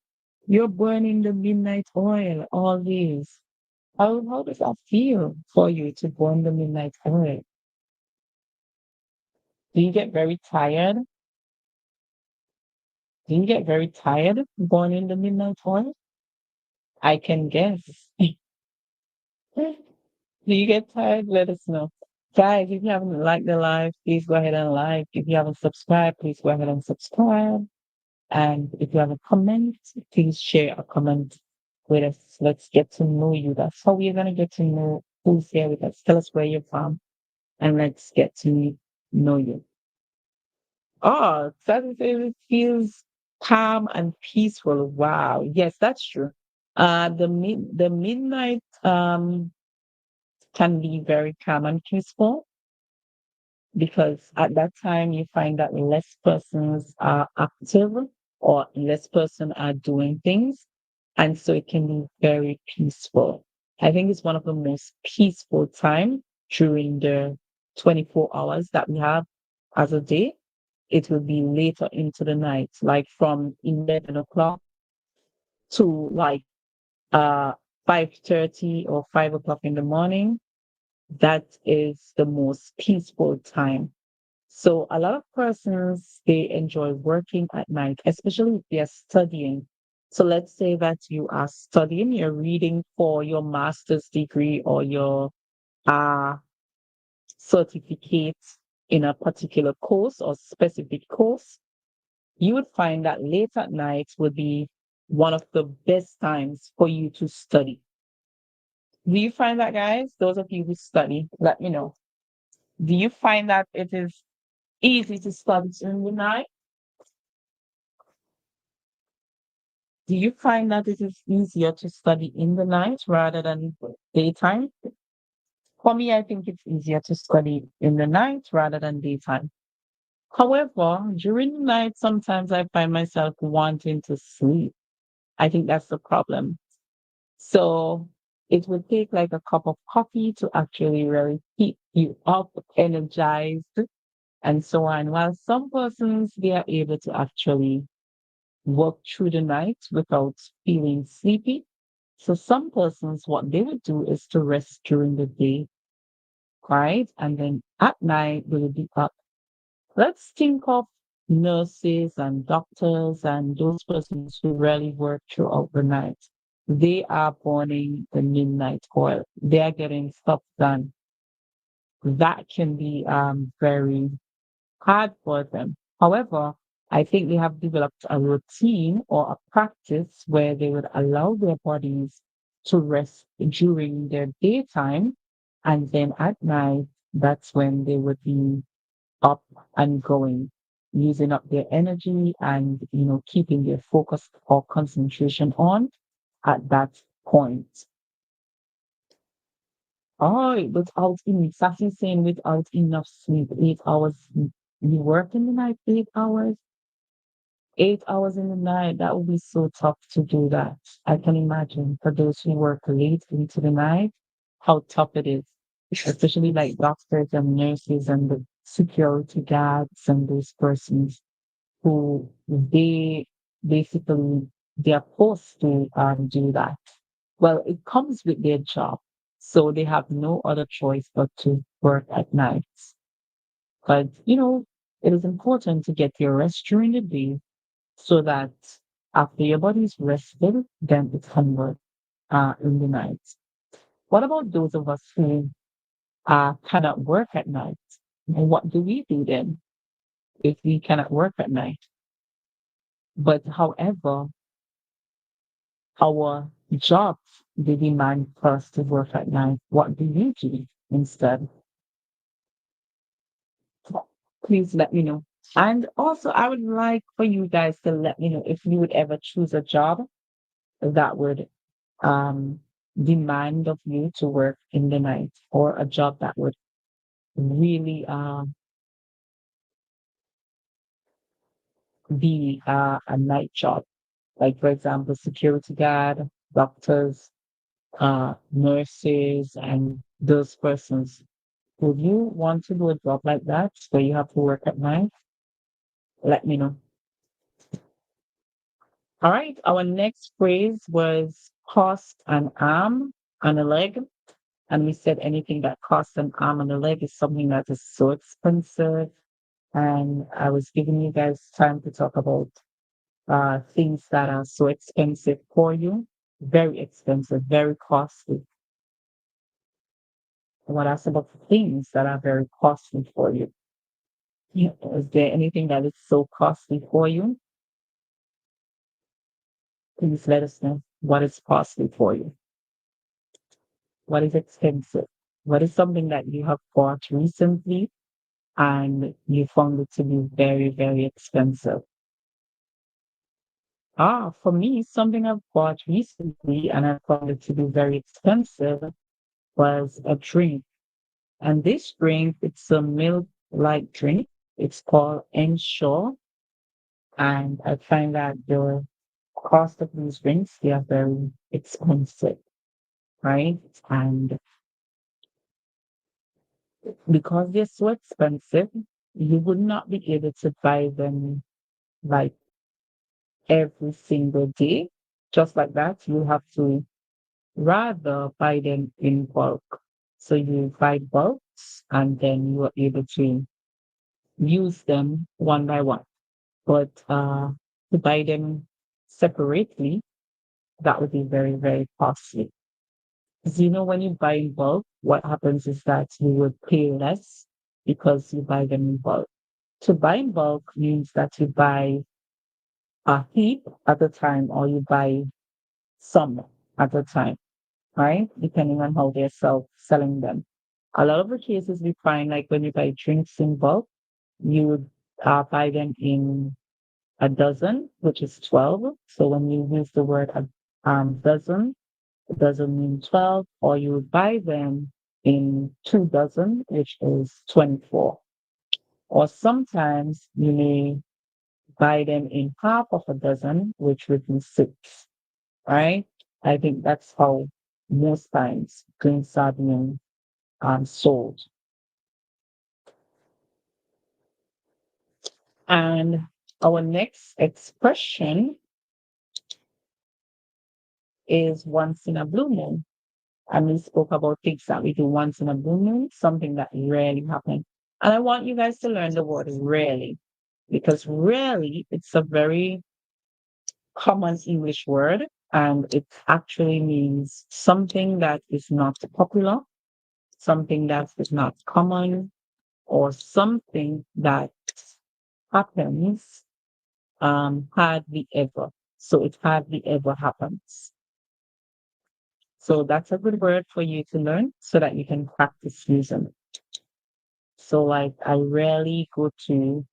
you're burning the midnight oil always. How does that feel for you to burn the midnight oil? Do you get very tired? Do you get very tired burning the midnight oil? I can guess. Do you get tired? Let us know. Guys, if you haven't liked the live, please go ahead and like. If you haven't subscribed, please go ahead and subscribe. And if you have a comment, please share a comment with us. Let's get to know you. That's how we're going to get to know who's here with us. Tell us where you're from, and let's get to know you. Oh, Saturday it feels calm and peaceful. Wow. Yes, that's true. The midnight can be very calm and peaceful because at that time you find that less persons are active or less person are doing things. And so it can be very peaceful. I think it's one of the most peaceful time during the 24 hours that we have as a day. It will be later into the night, like from 11 o'clock to like uh 5:30 or 5 o'clock in the morning. That is the most peaceful time. So a lot of persons, they enjoy working at night, especially if they're studying. So let's say that you are studying, you're reading for your master's degree or your uh, certificate in a particular course or specific course. you would find that late at night would be one of the best times for you to study. Do you find that, guys? Those of you who study, let me know. Do you find that it is easy to study in the night? Do you find that it is easier to study in the night rather than daytime? For me, I think it's easier to study in the night rather than daytime. However, during the night, sometimes I find myself wanting to sleep. I think that's the problem. So it would take like a cup of coffee to actually really keep you up, energized, and so on. While some persons, they are able to actually work through the night without feeling sleepy. So some persons, what they would do is to rest during the day, right? And then at night, they will be up. Let's think of nurses and doctors and those persons who really work throughout the night. They are burning the midnight oil. They are getting stuff done. That can be very hard for them. However, I think they have developed a routine or a practice where they would allow their bodies to rest during their daytime. And then at night, that's when they would be up and going, using up their energy and, keeping their focus or concentration on at that point. Oh, without exactly saying without enough sleep, 8 hours. You work in the night 8 hours, 8 hours in the night. That would be so tough to do that. I can imagine for those who work late into the night, how tough it is, especially like doctors and nurses and the security guards and those persons who they basically they are forced to do that. Well, it comes with their job, so they have no other choice but to work at nights. But it is important to get your rest during the day so that after your body is rested, then it can work in the night. What about those of us who cannot work at night? What do we do then if we cannot work at night? But however, our jobs they demand us to work at night. What do you do instead? Please let me know. And also, I would like for you guys to let me know if you would ever choose a job that would um, demand of you to work in the night, or a job that would really be a night job. Like, for example, security guard, doctors, nurses, and those persons. Would you want to do a job like that where you have to work at night? Let me know. All right. Our next phrase was cost an arm and a leg. And we said anything that costs an arm and a leg is something that is so expensive. And I was giving you guys time to talk about things that are so expensive for you, very expensive, very costly. What else about things that are very costly for you? Yeah. Is there anything that is so costly for you? Please let us know what is costly for you. What is expensive? What is something that you have bought recently and you found it to be very, very expensive? For me, something I've bought recently and I found it to be very expensive was a drink. And this drink, it's a milk-like drink. It's called Ensure. And I find that the cost of these drinks, they are very expensive, right? And because they're so expensive, you would not be able to buy them like every single day. Just like that, you have to rather buy them in bulk. So you buy bulks and then you are able to use them one by one. But to buy them separately, that would be very, very costly. Because when you buy in bulk, what happens is that you would pay less because you buy them in bulk. To buy in bulk means that you buy a heap at a time or you buy some at a time, right? Depending on how they're selling them. A lot of the cases we find, like when you buy drinks in bulk, you would buy them in a dozen, which is 12. So when you use the word dozen, it doesn't mean 12, or you would buy them in 2 dozen, which is 24. Or sometimes you may buy them in half of a dozen, which would be 6, right? I think that's how most times drinks are being sold. And our next expression is once in a blue moon. And we spoke about things that we do once in a blue moon, something that rarely happens. And I want you guys to learn the word rarely, because rarely it's a very common English word, and it actually means something that is not popular, something that is not common, or something that happens hardly ever. So it hardly ever happens. So that's a good word for you to learn so that you can practice using it. So like I rarely go to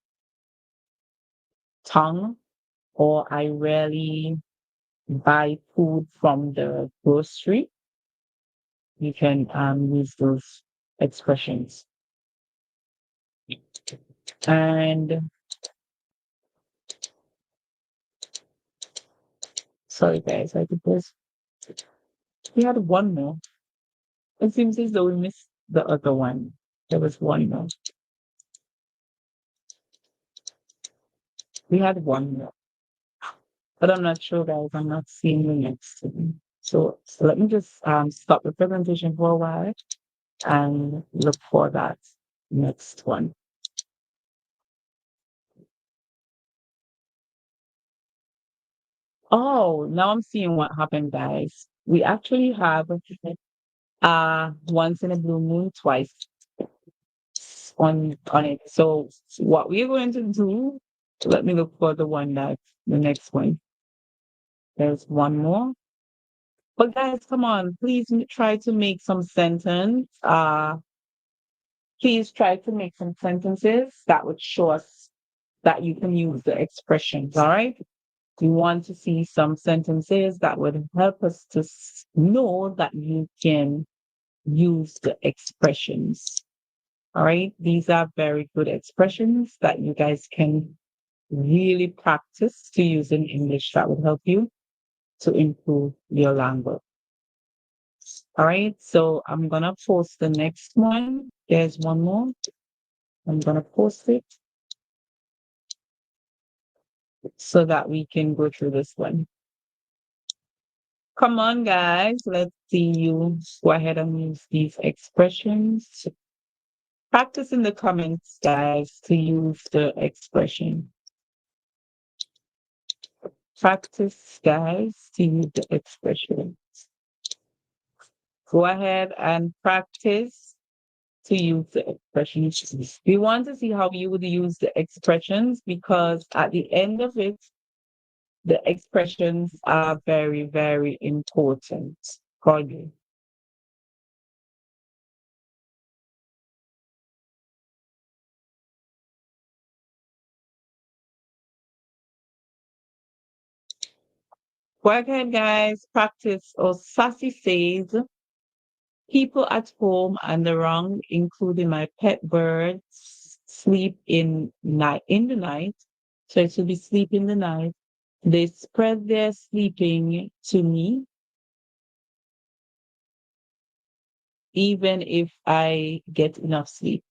tongue, or I rarely buy food from the grocery. You can use those expressions. And sorry guys, I did this. We had one more. It seems as though we missed the other one. There was one more. We had one more. But I'm not sure, guys. I'm not seeing the next one. So let me just stop the presentation for a while and look for that next one. Oh, now I'm seeing what happened, guys. We actually have once in a blue moon twice on it. So what we're going to do, let me look for the next one. There's one more. But guys, come on, please try to make some sentence. Please try to make some sentences that would show us that you can use the expressions. All right. We want to see some sentences that would help us to know that you can use the expressions. All right. These are very good expressions that you guys can really practice to use in English that would help you to improve your language. All right. So I'm going to post the next one. There's one more. I'm going to post it so that we can go through this one. Come on, guys. Let's see you go ahead and use these expressions. Practice in the comments, guys, to use the expression. Practice, guys, to use the expressions. Go ahead and practice to use the expressions. We want to see how you would use the expressions because at the end of it, the expressions are very, very important for you. Go ahead, guys. Practice. Or Sassy says, people at home and around, including my pet birds, sleep in the night. So it should be sleep in the night. They spread their sleeping to me, even if I get enough sleep.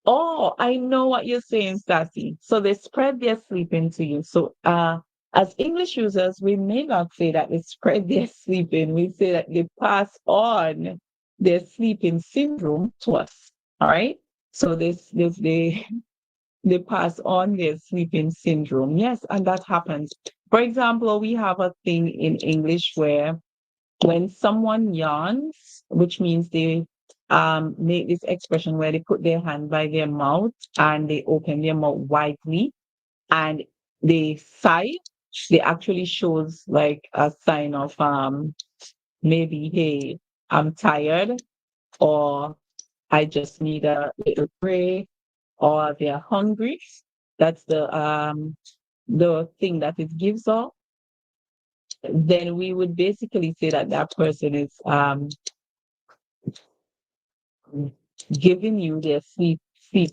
Oh, I know what you're saying, Sassy. So they spread their sleeping to you. So as English users, we may not say that they spread their sleeping. We say that they pass on their sleeping syndrome to us. All right. So they pass on their sleeping syndrome. Yes, and that happens. For example, we have a thing in English where when someone yawns, which means they make this expression where they put their hand by their mouth and they open their mouth widely and they sigh. they actually shows like a sign of maybe, hey, I'm tired, or I just need a little break, or they're hungry. That's the thing that it gives off. Then we would basically say that that person is giving you their sleep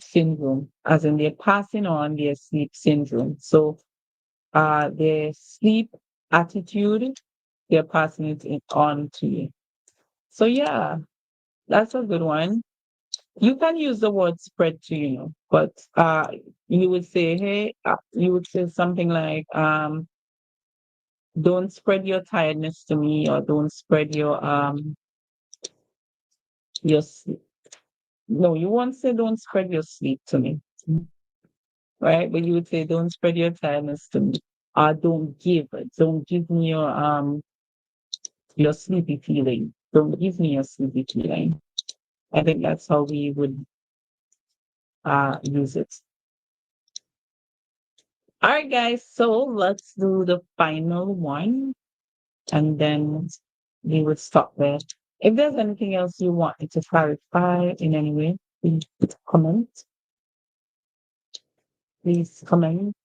syndrome, as in they're passing on their sleep syndrome. So their sleep attitude, they're passing on to you. So yeah, that's a good one. You can use the word spread to, but you would say, hey, you would say something like, don't spread your tiredness to me, or don't spread your sleep. No, you won't say don't spread your sleep to me, right? But you would say don't spread your tiredness to me. Don't give me your sleepy feeling. Don't give me your sleepy feeling. I think that's how we would use it. All right, guys. So let's do the final one, and then we would stop there. If there's anything else you want me to clarify in any way, please comment. Please comment.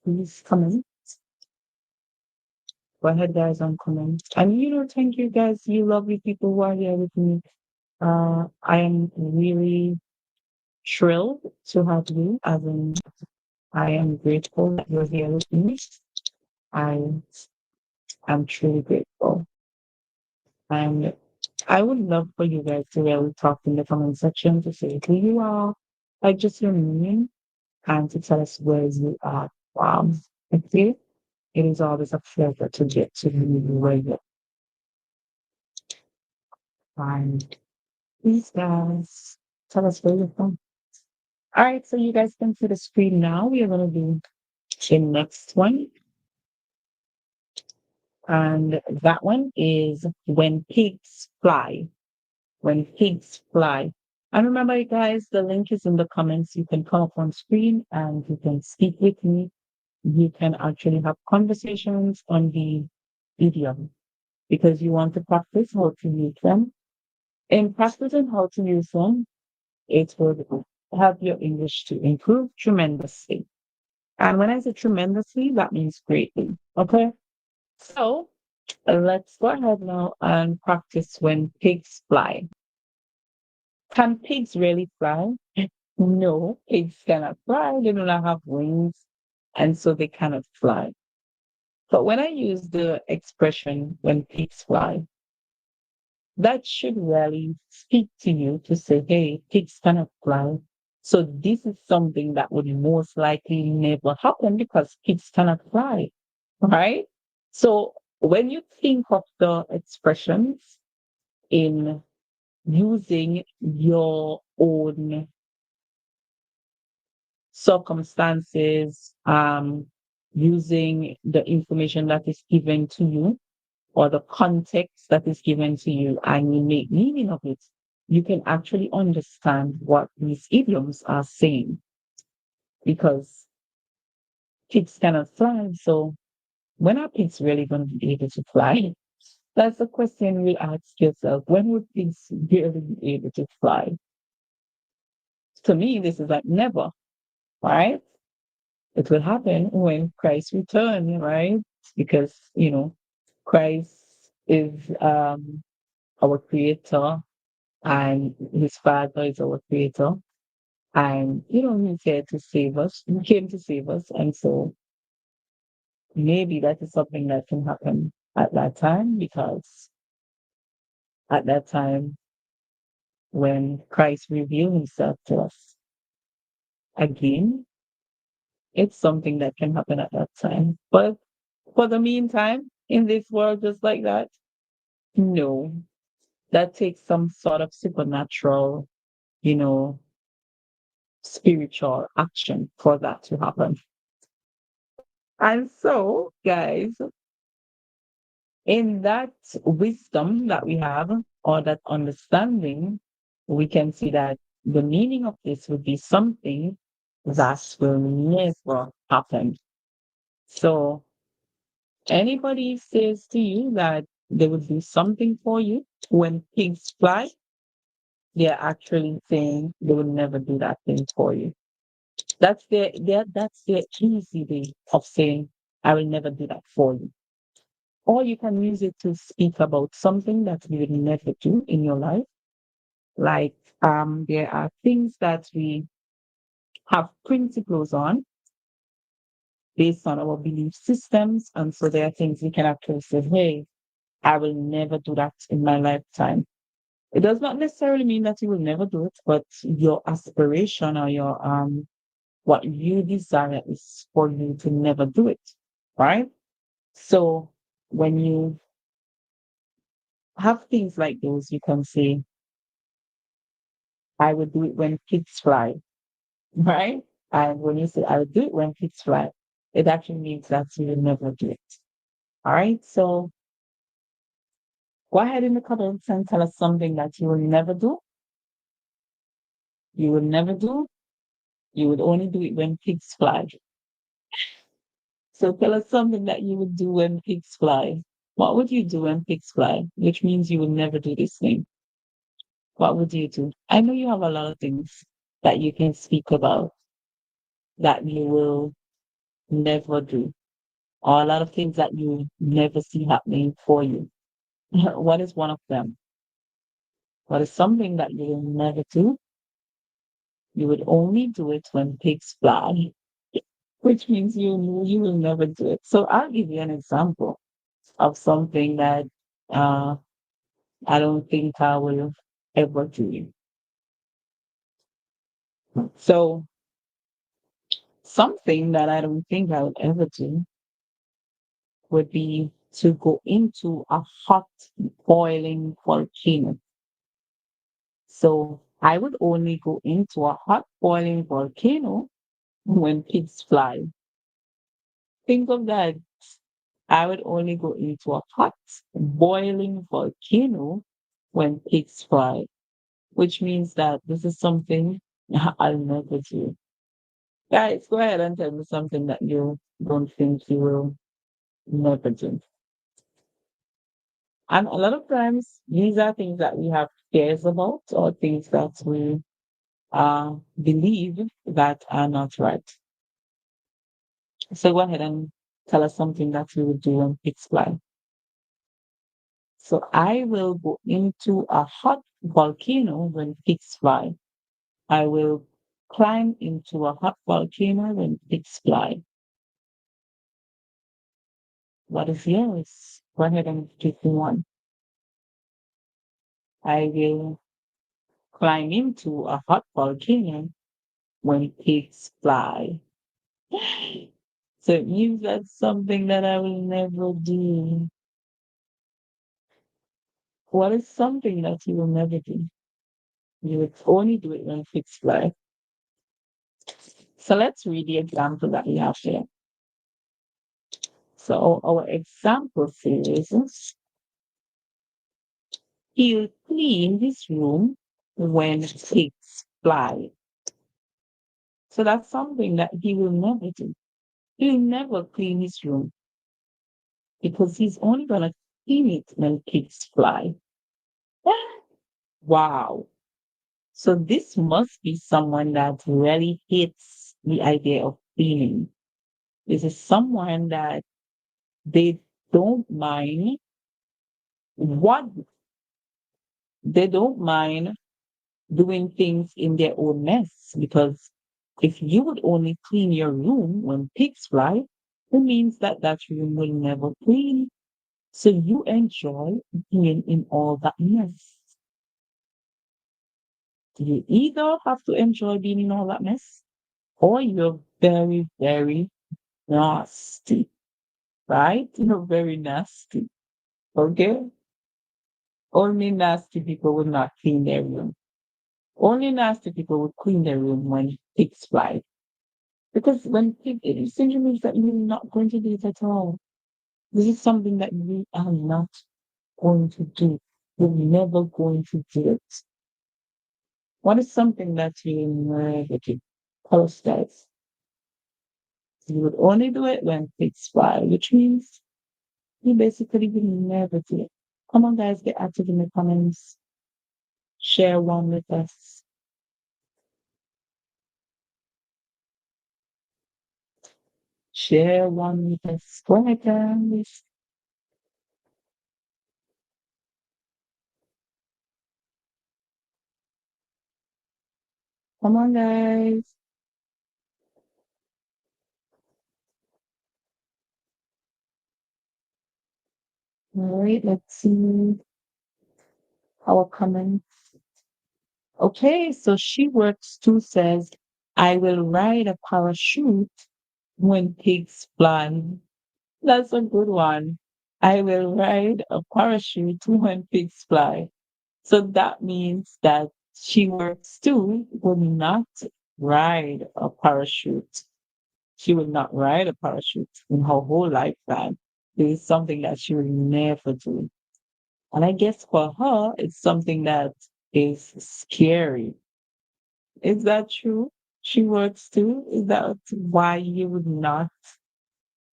Please comment. Go ahead, guys, and comment. And thank you, guys. You lovely people who are here with me. I am really thrilled to have you. As in, I am grateful that you're here with me. I am truly grateful. And I would love for you guys to really talk in the comment section to say who you are, like just your name, and to tell us where you are from. Okay? It is always a pleasure to get to know you where you're from. Please, guys, tell us where you're from. All right, so you guys can see the screen now. We are going to do the next one. And that one is when pigs fly. When pigs fly. And remember, guys, the link is in the comments. You can come up on screen and you can speak with me. You can actually have conversations on the idiom because you want to practice how to use them. In practicing how to use them, it will help your English to improve tremendously. And when I say tremendously, that means greatly. Okay? So let's go ahead now and practice when pigs fly. Can pigs really fly? No, pigs cannot fly. They do not have wings, and so they cannot fly. But when I use the expression when pigs fly, that should really speak to you to say, hey, pigs cannot fly. So this is something that would most likely never happen because pigs cannot fly, right? So when you think of the expressions in using your own circumstances, using the information that is given to you or the context that is given to you, and you make meaning of it, you can actually understand what these idioms are saying because pigs cannot fly. So when are pigs really going to be able to fly? That's a question you ask yourself. When would pigs really be able to fly? To me, this is like never, right? It will happen when Christ returns, right? Because, Christ is our creator and his father is our creator. And, he's here to save us. He came to save us. And so maybe that is something that can happen at that time because at that time when Christ revealed himself to us again, it's something that can happen at that time. But for the meantime, in this world, just like that, no, that takes some sort of supernatural, you know, spiritual action for that to happen. And so, guys, in that wisdom that we have or that understanding, we can see that the meaning of this would be something that will never happen. So anybody says to you that they would do something for you when pigs fly, they're actually saying they would never do that thing for you. That's their easy way of saying, I will never do that for you. Or you can use it to speak about something that you would never do in your life. Like there are things that we have principles on based on our belief systems. And so there are things we can actually say, hey, I will never do that in my lifetime. It does not necessarily mean that you will never do it, but your aspiration or your what you desire is for you to never do it, right? So when you have things like those, you can say, I would do it when kids fly, right? And when you say I would do it when kids fly, it actually means that you will never do it. All right. So go ahead in the comments and tell us something that you will never do. You will never do. You would only do it when pigs fly. So tell us something that you would do when pigs fly. What would you do when pigs fly? Which means you would never do this thing. What would you do? I know you have a lot of things that you can speak about that you will never do, or a lot of things that you never see happening for you. What is one of them? What is something that you will never do? You would only do it when pigs fly, which means you will never do it. So I'll give you an example of something that uh, I don't think I will ever do. So something that I don't think I would ever do would be to go into a hot boiling volcano. So I would only go into a hot boiling volcano when pigs fly. Think of that. I would only go into a hot boiling volcano when pigs fly, which means that this is something I'll never do. Guys, go ahead and tell me something that you don't think you will never do. And a lot of times, these are things that we have fears about or things that we believe that are not right. So go ahead and tell us something that you would do when pigs fly. So I will go into a hot volcano when pigs fly. I will climb into a hot volcano when pigs fly. What is yours? Go ahead and pick one. I will climb into a hot volcano when pigs fly. So it means that's something that I will never do. What is something that you will never do? You would only do it when pigs fly. So let's read the example that we have here. So our example says, he'll clean his room when pigs fly. So that's something that he will never do. He'll never clean his room because he's only going to clean it when pigs fly. Wow. So this must be someone that really hates the idea of cleaning. This is someone that they don't mind what they don't mind doing things in their own mess, because if you would only clean your room when pigs fly, it means that that room will never clean. So you enjoy being in all that mess. You either have to enjoy being in all that mess, or you're very, very nasty, right? You're very nasty. Okay? Only nasty people would not clean their room. Only nasty people would clean their room when pigs fly. Because when pigs, it essentially means that you're not going to do it at all. This is something that you are not going to do. You're never going to do it. What is something that you never do? Tell us, guys. You would only do it when pigs fly, which means you basically would never do it. Come on, guys, get active in the comments. Share one with us. Share one with us. Go ahead, guys. Come on, guys. All right, let's see our comments. Okay, so she works too says, I will ride a parachute when pigs fly. That's a good one. I will ride a parachute when pigs fly. So that means that she works too will not ride a parachute. She will not ride a parachute in her whole lifetime. It is something that she will never do. And I guess for her, it's something that is scary. Is that true? She works too? Is that why you would not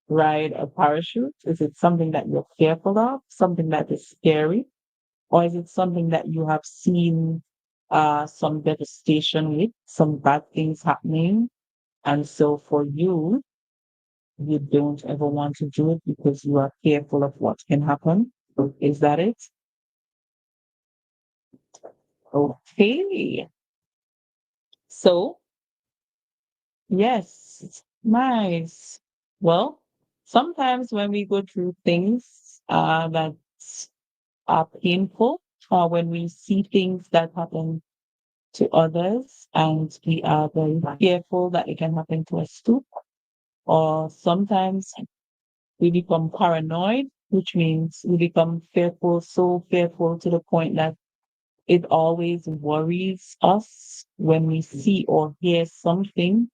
ride a parachute? Is it something that you're fearful of? Something that is scary? Or is it something that you have seen some devastation with, some bad things happening? And so for you, you don't ever want to do it because you are fearful of what can happen. Is that it? Okay. So, yes, nice. Well, sometimes when we go through things that are painful, or when we see things that happen to others and we are very fearful that it can happen to us too, or sometimes we become paranoid, which means we become fearful, so fearful to the point that it always worries us when we see or hear something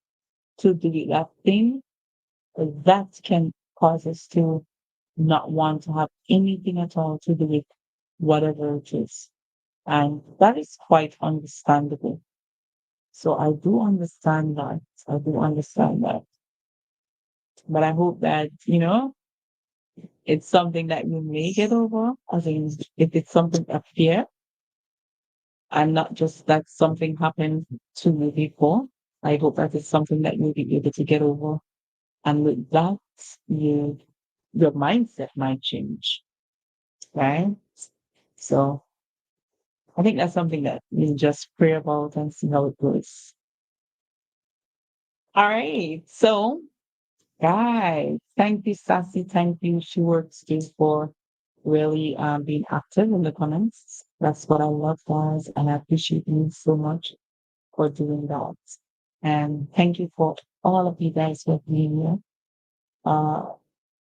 to do with that thing. That can cause us to not want to have anything at all to do with whatever it is. And that is quite understandable. So I do understand that. I do understand that. But I hope that, it's something that you may get over. As in, if it's something a fear and not just that something happened to you before, I hope that it's something that you'll be able to get over. And with that, you your mindset might change, right? So I think that's something that you just pray about and see how it goes. All right. So, guys, thank you, Sassy. Thank you, She Works too, for really being active in the comments. That's what I love, guys. And I appreciate you so much for doing that. And thank you for all of you guys for being here uh,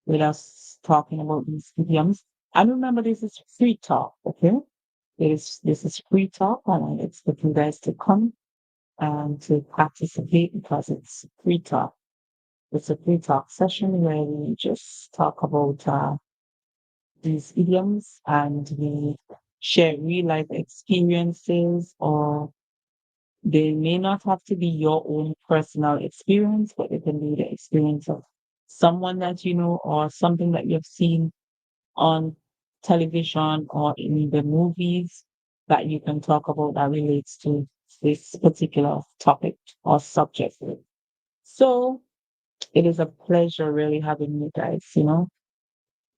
with us talking about these idioms. And remember, this is free talk, okay? This is free talk, and it's for you guys to come and to participate because it's free talk. It's a free talk session where we just talk about these idioms and we share real life experiences, or they may not have to be your own personal experience, but it can be the experience of someone that you know or something that you've seen on television or in the movies that you can talk about that relates to this particular topic or subject. So it is a pleasure really having you guys.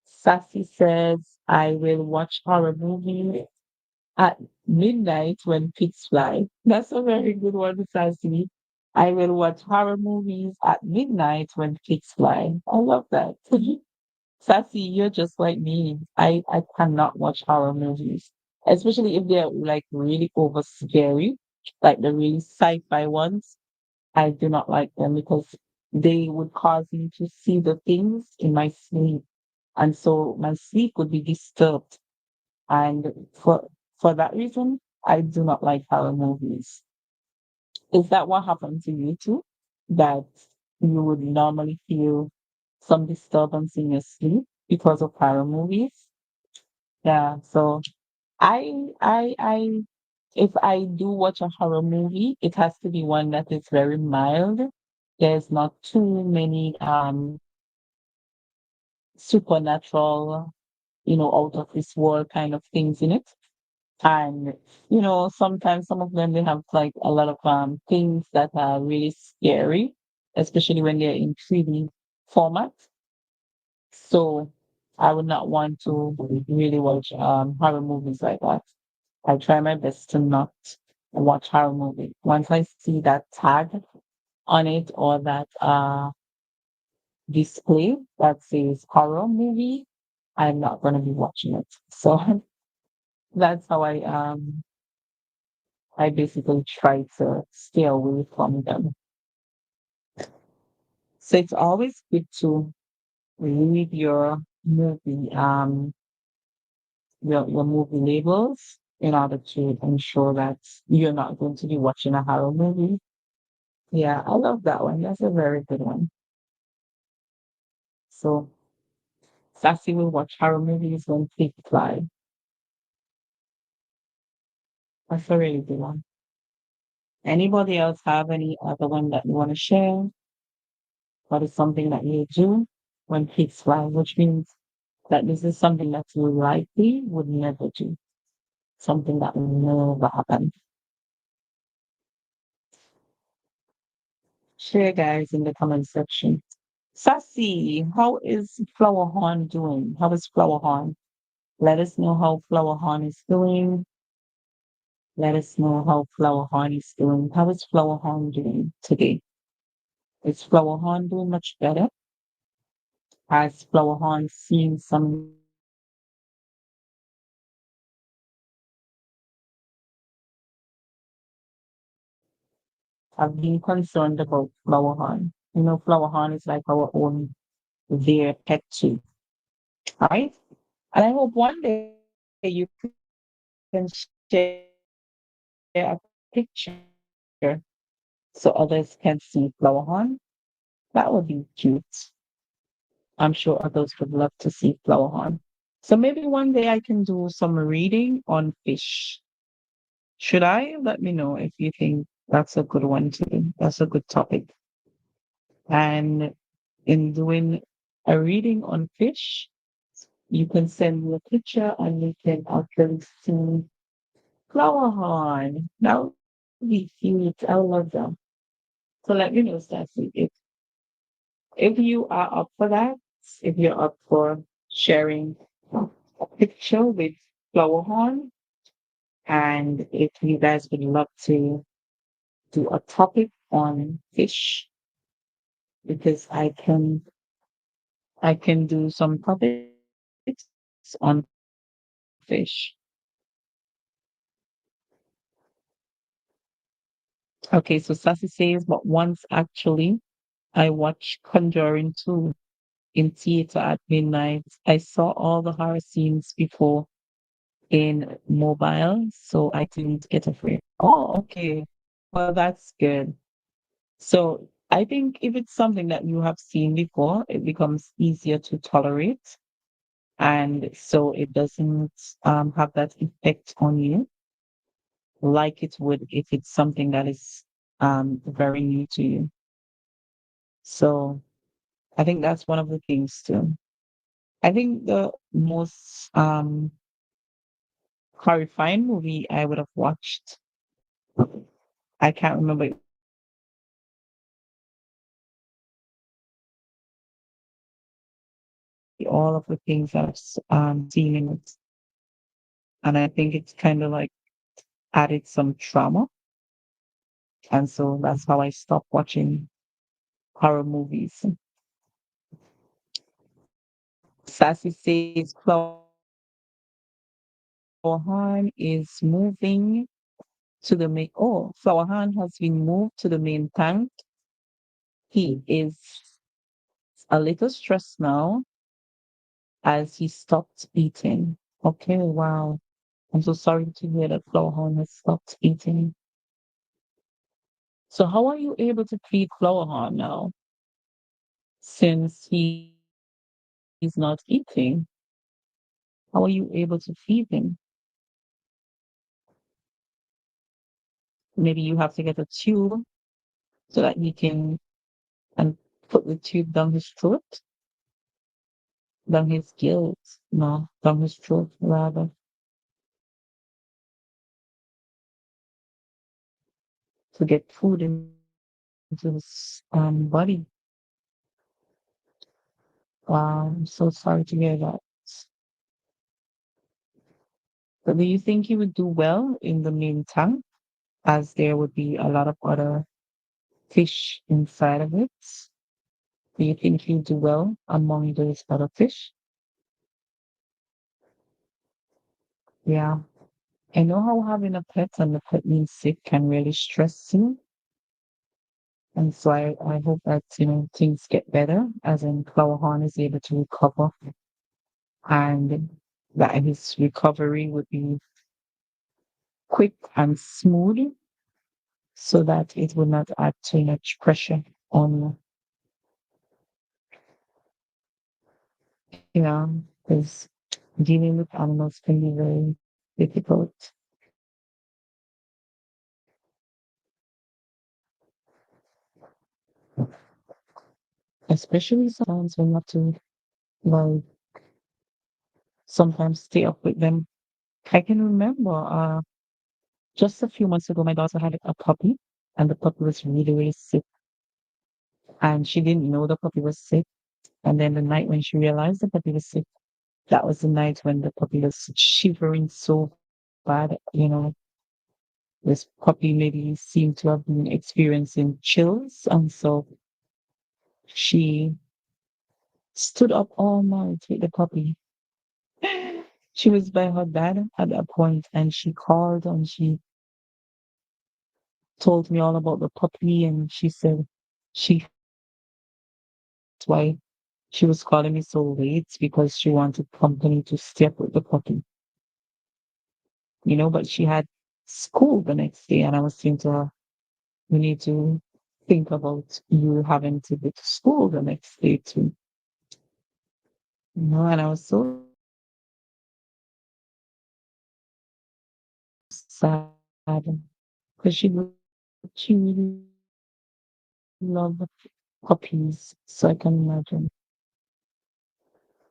Sassy says, I will watch horror movies at midnight when pigs fly. That's a very good one, Sassy. I will watch horror movies at midnight when pigs fly. I love that. Sassy, you're just like me. I cannot watch horror movies, especially if they're like really over scary, like the really sci-fi ones. I do not like them because they would cause me to see the things in my sleep. And so my sleep would be disturbed. And for that reason, I do not like horror movies. Is that what happened to you too? That you would normally feel some disturbance in your sleep because of horror movies? Yeah. So I if I do watch a horror movie, it has to be one that is very mild there's not too many supernatural, out of this world kind of things in it. And sometimes some of them they have like a lot of things that are really scary, especially when they're in 3D format. So I would not want to really watch horror movies like that. I try my best to not watch horror movie. Once I see that tag on it or that display that says horror movie, I'm not gonna be watching it. So that's how I basically try to stay away from them. So it's always good to read your movie labels in order to ensure that you're not going to be watching a horror movie. Yeah, I love that one. That's a very good one. So Sassy will watch horror movies when kids fly. That's a really good one. Anybody else have any other one that you want to share? What is something that you do when kids fly, which means that this is something that you likely would never do, something that will never happen. Share, guys, in the comment section. Sassy, how is Flower Horn doing? How is Flower Horn? Let us know how Flower Horn is doing. Let us know how Flower Horn is doing. How is Flower Horn doing today? Is Flower Horn doing much better? Has Flower Horn seen some? I've been concerned about Flower Horn. Flower Horn is like our own their pet too, right? And I hope one day you can share a picture so others can see Flower Horn. That would be cute. I'm sure others would love to see Flower Horn. So maybe one day I can do some reading on fish. Should I? Let me know if you think that's a good one too. That's a good topic. And in doing a reading on fish, you can send me a picture and we can actually see flower horn. That would be cute. I love them. So let me know, Stacy, if you are up for that, if you're up for sharing a picture with flower horn, and if you guys would love to do a topic on fish, because I can do some topics on fish. Okay, so Sassy says, but once actually I watched Conjuring 2 in theater at midnight. I saw all the horror scenes before in mobile, so I didn't get afraid. Oh, okay. Well, that's good. So I think if it's something that you have seen before, it becomes easier to tolerate. And so it doesn't have that effect on you like it would if it's something that is very new to you. So I think that's one of the things too. I think the most horrifying movie I would have watched, I can't remember all of the things I've seen in it. And I think it's kind of like added some trauma. And so that's how I stopped watching horror movies. Sassy says Flowerhan is moving to the main. Oh, Flowerhan has been moved to the main tank. He is a little stressed now as he stopped eating. Okay, wow. I'm so sorry to hear that Flowerhan has stopped eating. So how are you able to feed Flowerhan now since he's not eating? How are you able to feed him? Maybe you have to get a tube so that he can and put the tube down his throat, down his gills, no, down his throat rather, to get food into his body. Wow, I'm so sorry to hear that. But do you think he would do well in the main tank, as there would be a lot of other fish inside of it? Do you think he'll do well among those other fish? Yeah. I know how having a pet and the pet being sick can really stress you. And so I hope that, things get better, as in Flowerhorn is able to recover and that his recovery would be quick and smooth so that it will not add too much pressure on, because dealing with animals can be very difficult, especially sometimes when you have to, like, sometimes stay up with them. I can remember just a few months ago, my daughter had a puppy, and the puppy was really, really sick. And she didn't know the puppy was sick. And then the night when she realized the puppy was sick, that was the night when the puppy was shivering so bad. This puppy maybe seemed to have been experiencing chills. And so she stood up all night with the puppy. She was by her dad at that point, and she called and she told me all about the puppy. And she said she why she was calling me so late because she wanted company to stay up with the puppy, but she had school the next day. And I was saying to her, we need to think about you having to go to school the next day too. And I was so sad because she really loved puppies. So I can imagine,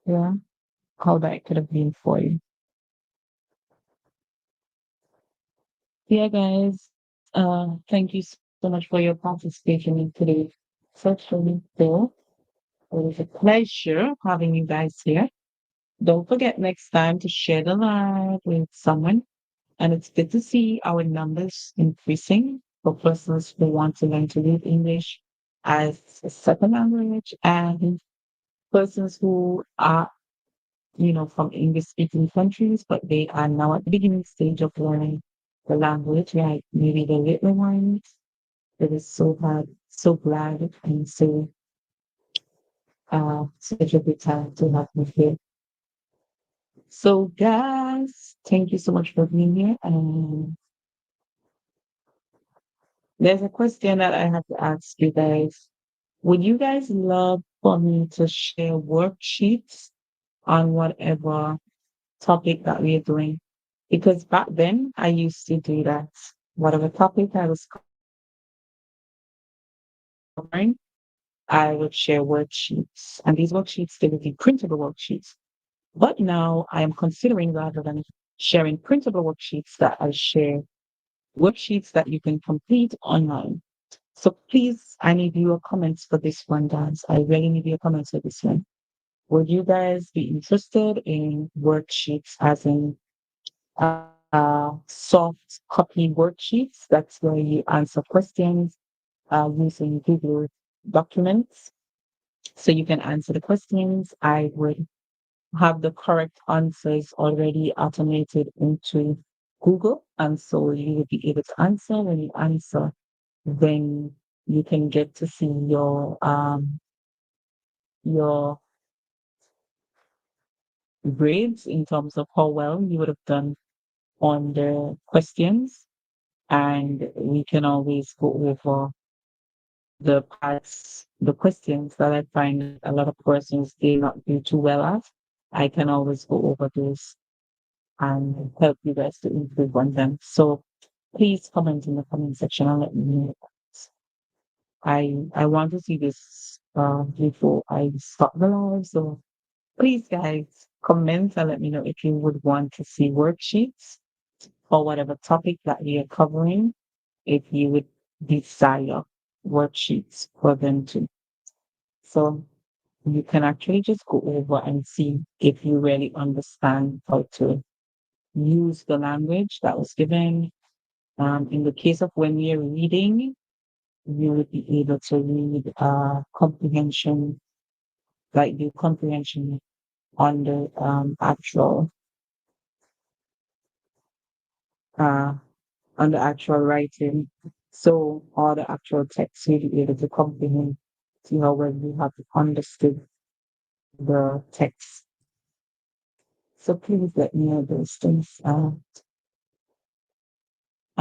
yeah, how that could have been for you. Yeah, guys. Thank you so much for your participation in today's session. Bill. It was a pleasure having you guys here. Don't forget next time to share the live with someone. And it's good to see our numbers increasing for persons who want to learn to read English as a second language and persons who are, from English speaking countries, but they are now at the beginning stage of learning the language, like maybe the little ones. It is so glad and such a good time to have you here. So, guys, thank you so much for being here. And there's a question that I have to ask you guys. Would you guys love for me to share worksheets on whatever topic that we're doing? Because back then I used to do that. Whatever topic I was covering, I would share worksheets. And these worksheets, they would be printable worksheets. But now I am considering, rather than sharing printable worksheets, that I share worksheets that you can complete online. So please, I need your comments for this one, guys. I really need your comments for this one. Would you guys be interested in worksheets, as in soft copy worksheets? That's where you answer questions using Google documents. So you can answer the questions. I would have the correct answers already automated into Google. And so you will be able to answer. When you answer, then you can get to see your grades in terms of how well you would have done on the questions. And we can always go over the questions that I find a lot of persons they not do too well at. I can always go over those and help you guys to improve on them. So please comment in the comment section and let me know. I want to see this before I start the live. So please, guys, comment and let me know if you would want to see worksheets for whatever topic that we are covering. If you would desire worksheets for them too. So you can actually just go over and see if you really understand how to use the language that was given. In the case of when we are reading, you would be able to read comprehension, like the comprehension on the uh, actual writing. So all the actual text you'll be able to comprehend. See how well you have understood the text. So please let me know those things. And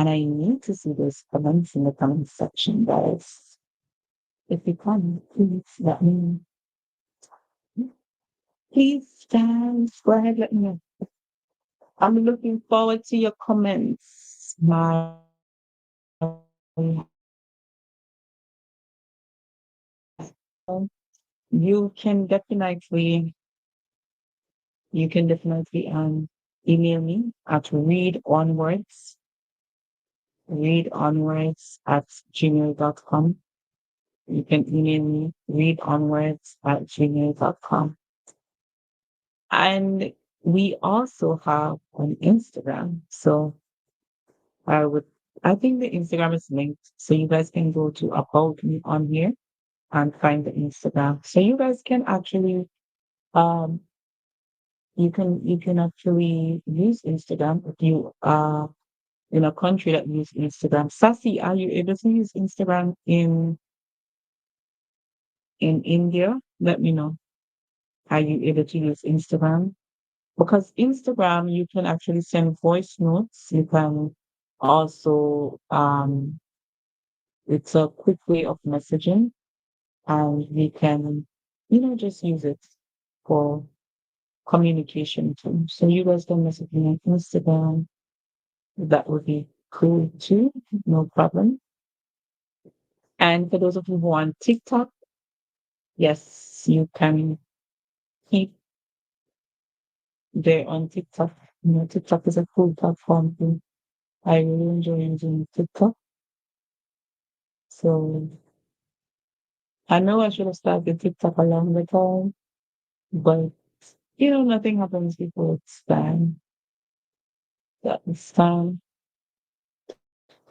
I need to see those comments in the comment section, guys. If you can, please let me. Please, guys, go ahead, let me know. I'm looking forward to your comments. You can definitely, you can definitely email me at readonwards at gmail.com. You can email me readonwards@gmail.com. And we also have an Instagram. So I would, I think the Instagram is linked. So you guys can go to About Me on here and find the Instagram. So you guys can actually, um, you can actually use Instagram if you are in a country that use Instagram. Sassy, are you able to use Instagram in India? Let me know. Are you able to use Instagram? Because Instagram, you can actually send voice notes. You can also, it's a quick way of messaging, and we can, just use it for communication too. So you guys can message me on Instagram. That would be cool too. No problem. And for those of you who are on TikTok, yes, you can keep there on TikTok. TikTok is a cool platform too. I really enjoy using TikTok. So I know I should have started TikTok a long ago, but nothing happens before it's time. That it's time.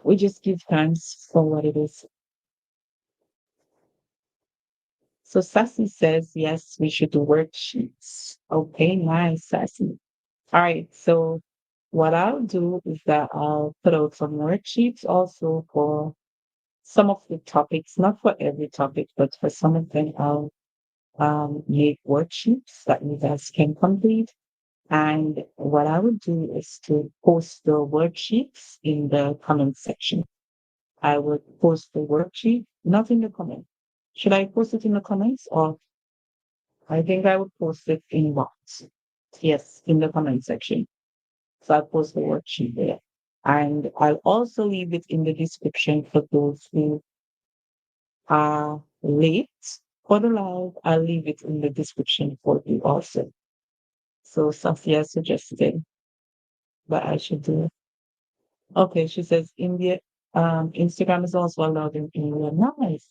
We just give thanks for what it is. So Sassy says, yes, we should do worksheets. Okay, nice, Sassy. All right, so what I'll do is that I'll put out some worksheets also for some of the topics, not for every topic, but for some of them, I'll make worksheets that you guys can complete. And what I would do is to post the worksheets in the comment section. I would post the worksheet, not in the comment. Should I post it in the comments, or I think I would post it in box? Yes, in the comment section. So I'll post the worksheet there. And I'll also leave it in the description for those who are late for the live. I'll leave it in the description for you also. So Safia suggested that I should do it. Okay, she says India, Instagram is also allowed in India. Nice.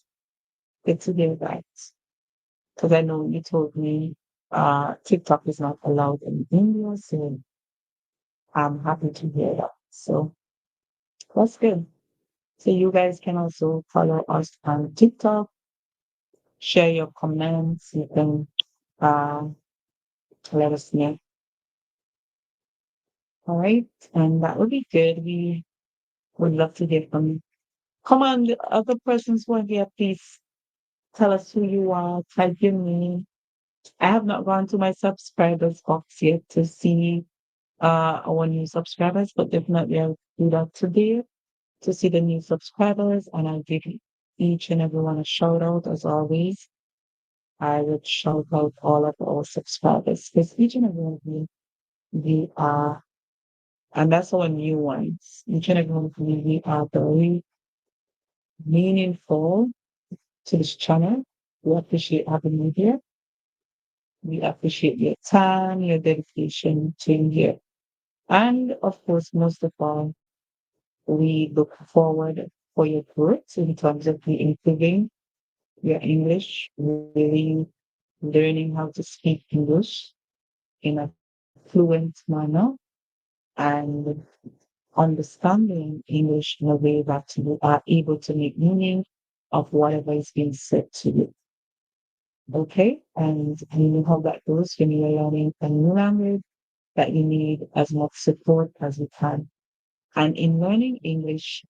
Good to hear that. Because I know you told me TikTok is not allowed in India, so I'm happy to hear that. So that's good. So you guys can also follow us on TikTok, share your comments. You can uh, let us know. All right. And that would be good. We would love to hear from you. Come on, the other persons who are here, please tell us who you are, type your name. I have not gone to my subscribers box yet to see our new subscribers, but definitely I'll do that today to see the new subscribers, and I'll give each and everyone a shout out as always. I would shout out all of our subscribers because each and every one of you, we are, and that's our new ones. Each and every one of you, we are very meaningful to this channel. We appreciate having you here. We appreciate your time, your dedication to here. And of course, most of all, we look forward for your growth in terms of the improving your English, really learning how to speak English in a fluent manner and understanding English in a way that you are able to make meaning of whatever is being said to you. Okay? And you know how that goes when you're learning a new language, that you need as much support as you can. And in learning English,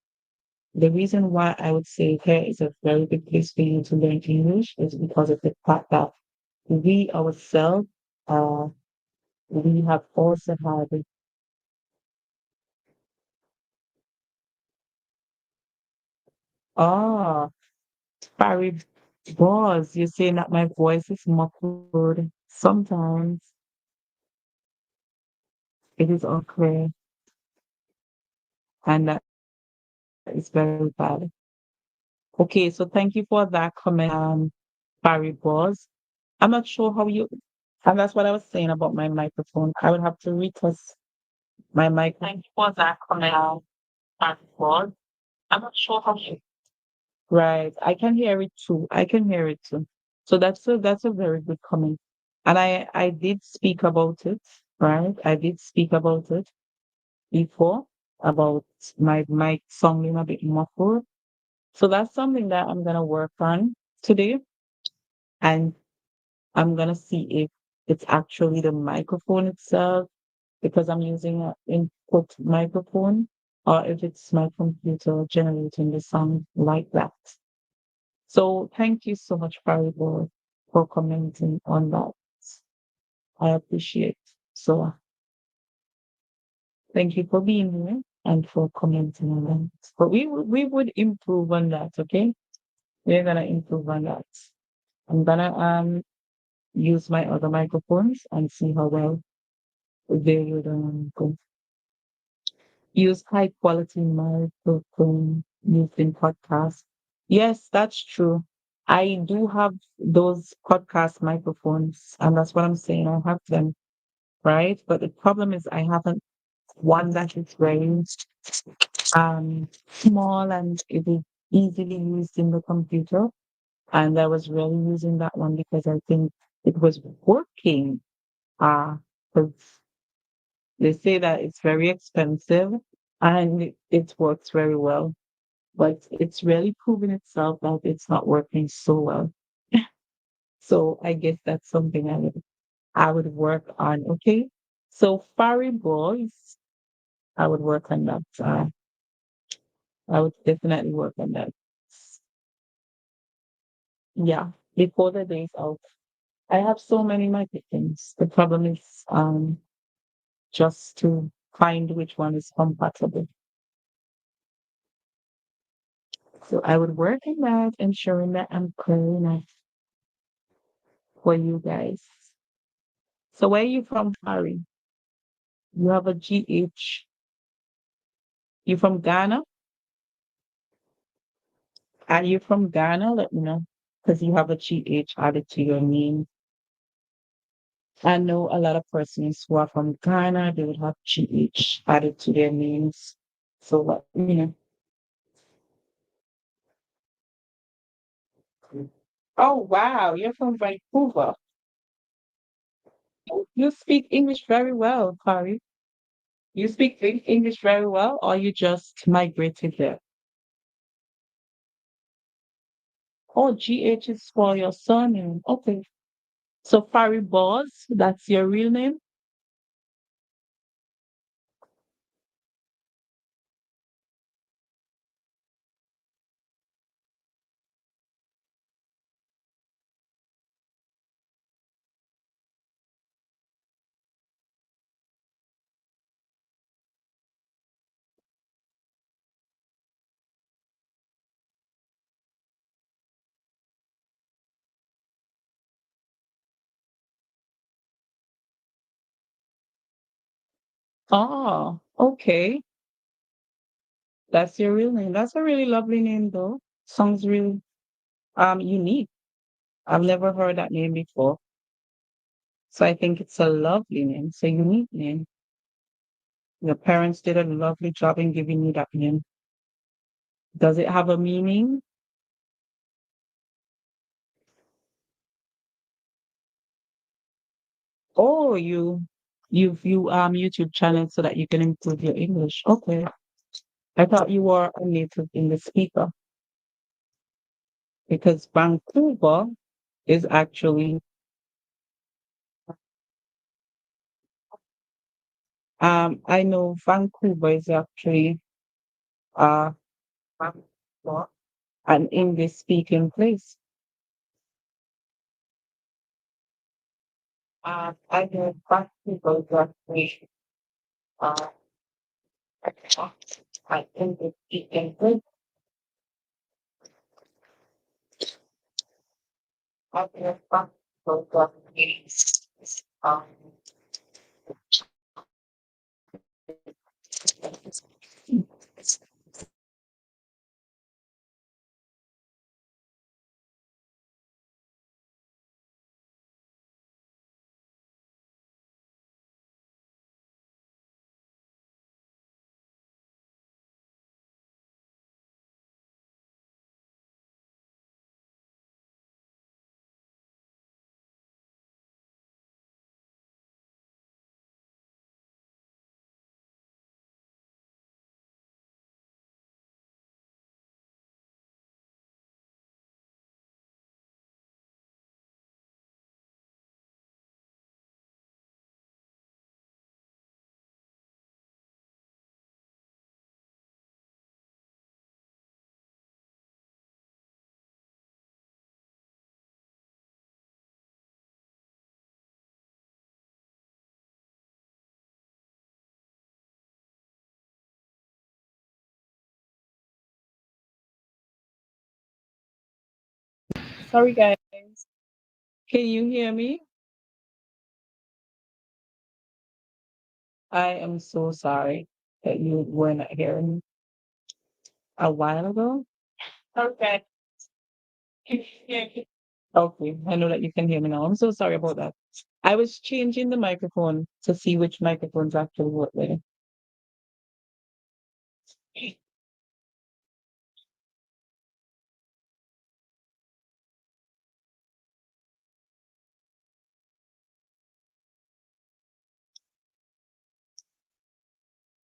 the reason why I would say here is a very good place for you to learn English is because of the fact that we ourselves, uh, we have also had, ah, Barry was, you're saying that my voice is muffled. Sometimes it is unclear, and that is very bad. Okay, so thank you for that comment, Barry was. I'm not sure how you, and that's what I was saying about my microphone. I would have to retest my mic. Thank you for that comment, Barry was. I'm not sure how you. Right, I can hear it too. I can hear it too. So that's a very good comment. And I did speak about it, right? I did speak about it before about my song being a bit muffled. So that's something that I'm gonna work on today, and I'm gonna see if it's actually the microphone itself because I'm using an input microphone, or if it's my computer generating the sound like that. So thank you so much, Faribor, for commenting on that. I appreciate. So thank you for being here and for commenting on that. But we would improve on that, okay? We're gonna improve on that. I'm gonna use my other microphones and see how well they would go. Use high quality microphone used in podcasts. Yes, that's true. I do have those podcast microphones, and that's what I'm saying. I have them, right? But the problem is I haven't one that is very small and it is easily used in the computer. And I was really using that one because I think it was working. Because they say that it's very expensive and it works very well, but it's really proven itself that it's not working so well. So I guess that's something I would work on. Okay. So furry boys, I would work on that. I would definitely work on that. Yeah, before the day's out. I have so many microphones. The problem is just to find which one is compatible. So I would work on that, ensuring that I'm clearing it for you guys. So where are you from, Harry? You have a GH. You from Ghana? Are you from Ghana? Let me know. Because you have a GH added to your name. I know a lot of persons who are from Ghana, they would have GH added to their names. So let me know. Oh wow, you're from Vancouver. You speak English very well, Kari. You speak English very well, or you just migrated there? Oh, GH is for your surname. Okay. So Fari Boz, that's your real name? Oh, okay. That's your real name. That's a really lovely name though. Sounds really unique. I've never heard that name before. So I think it's a lovely name. It's a unique name. Your parents did a lovely job in giving you that name. Does it have a meaning? Oh, you view YouTube channels so that you can improve your English. Okay. I thought you were a native English speaker because Vancouver is actually I know Vancouver is actually uh Vancouver, an English speaking place. I know Vancouver is actually uh an English speaking place. I know Vancouver is sorry guys. Can you hear me? I am so sorry that you were not hearing me a while ago. Okay. Okay, I know that you can hear me now. I'm so sorry about that. I was changing the microphone to see which microphones actually work better.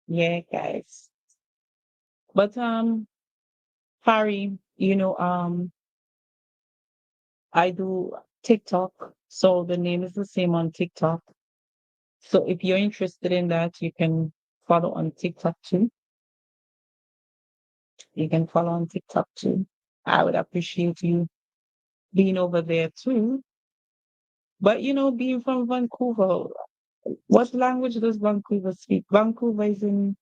Yeah, guys. But Harry, I do TikTok, so the name is the same on TikTok. So if you're interested in that, you can follow on TikTok too. You can follow on TikTok too. I would appreciate you being over there too. But being from Vancouver, what language does Vancouver speak? Vancouver is in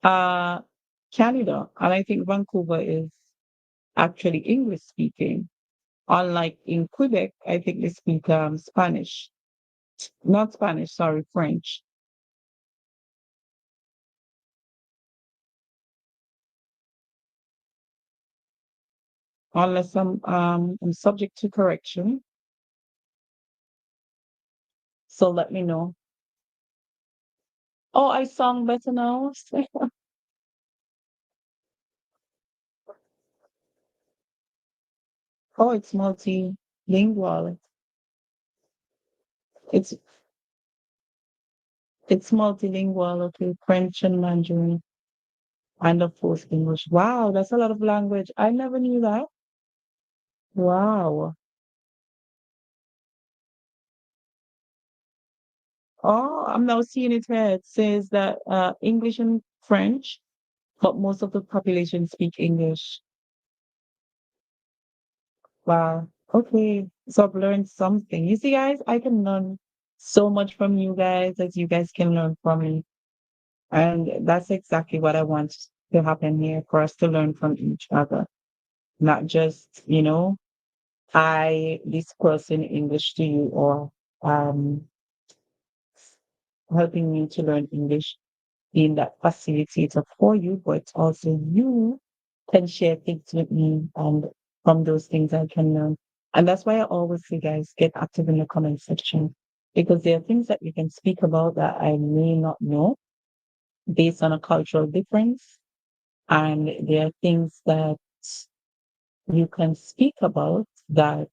uh Canada, and I think Vancouver is actually English speaking. Unlike in Quebec, I think they speak Spanish. Not Spanish, sorry, French. Unless I'm subject to correction. So let me know. Oh, I sound better now. Oh, it's multilingual. It's it's multilingual, okay, French and Mandarin, and of course English. Wow, that's a lot of language. I never knew that. Wow. Oh, I'm now seeing it here. It says that English and French, but most of the population speak English. Wow. Okay. So I've learned something. You see, guys, I can learn so much from you guys as you guys can learn from me. And that's exactly what I want to happen here for us to learn from each other. Not just, I discuss in English to you or um helping you to learn English, being that facilitator for you, but also you can share things with me and from those things I can learn. And that's why I always say, guys, get active in the comment section because there are things that you can speak about that I may not know based on a cultural difference. And there are things that you can speak about that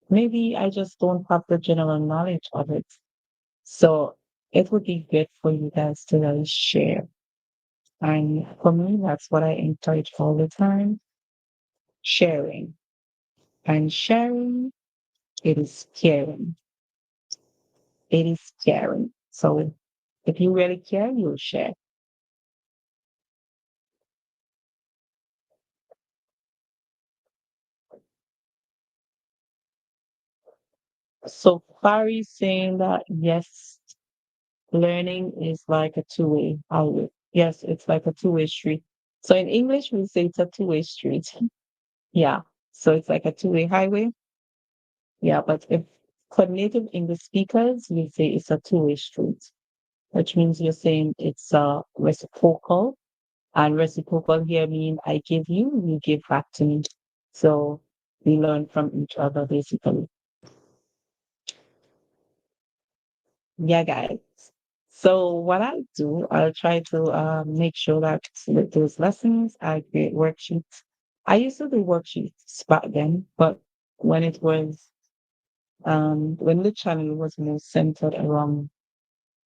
maybe I just don't have the general knowledge of it. So it would be good for you guys to really share. And for me, that's what I encourage all the time, sharing. And sharing, it is caring. It is caring. So if you really care, you'll share. So Fari saying that yes, learning is like a two-way highway. Yes, it's like a two-way street. So in English, we say it's a two-way street. Yeah. So it's like a two-way highway. Yeah. But if for native English speakers, we say it's a two-way street, which means you're saying it's reciprocal. And reciprocal here mean I give you, you give back to me. So we learn from each other basically. Yeah, guys. So what I'll do, I'll try to make sure that with those lessons, I create worksheets. I used to do worksheets back then, but when it was when the channel was more centered around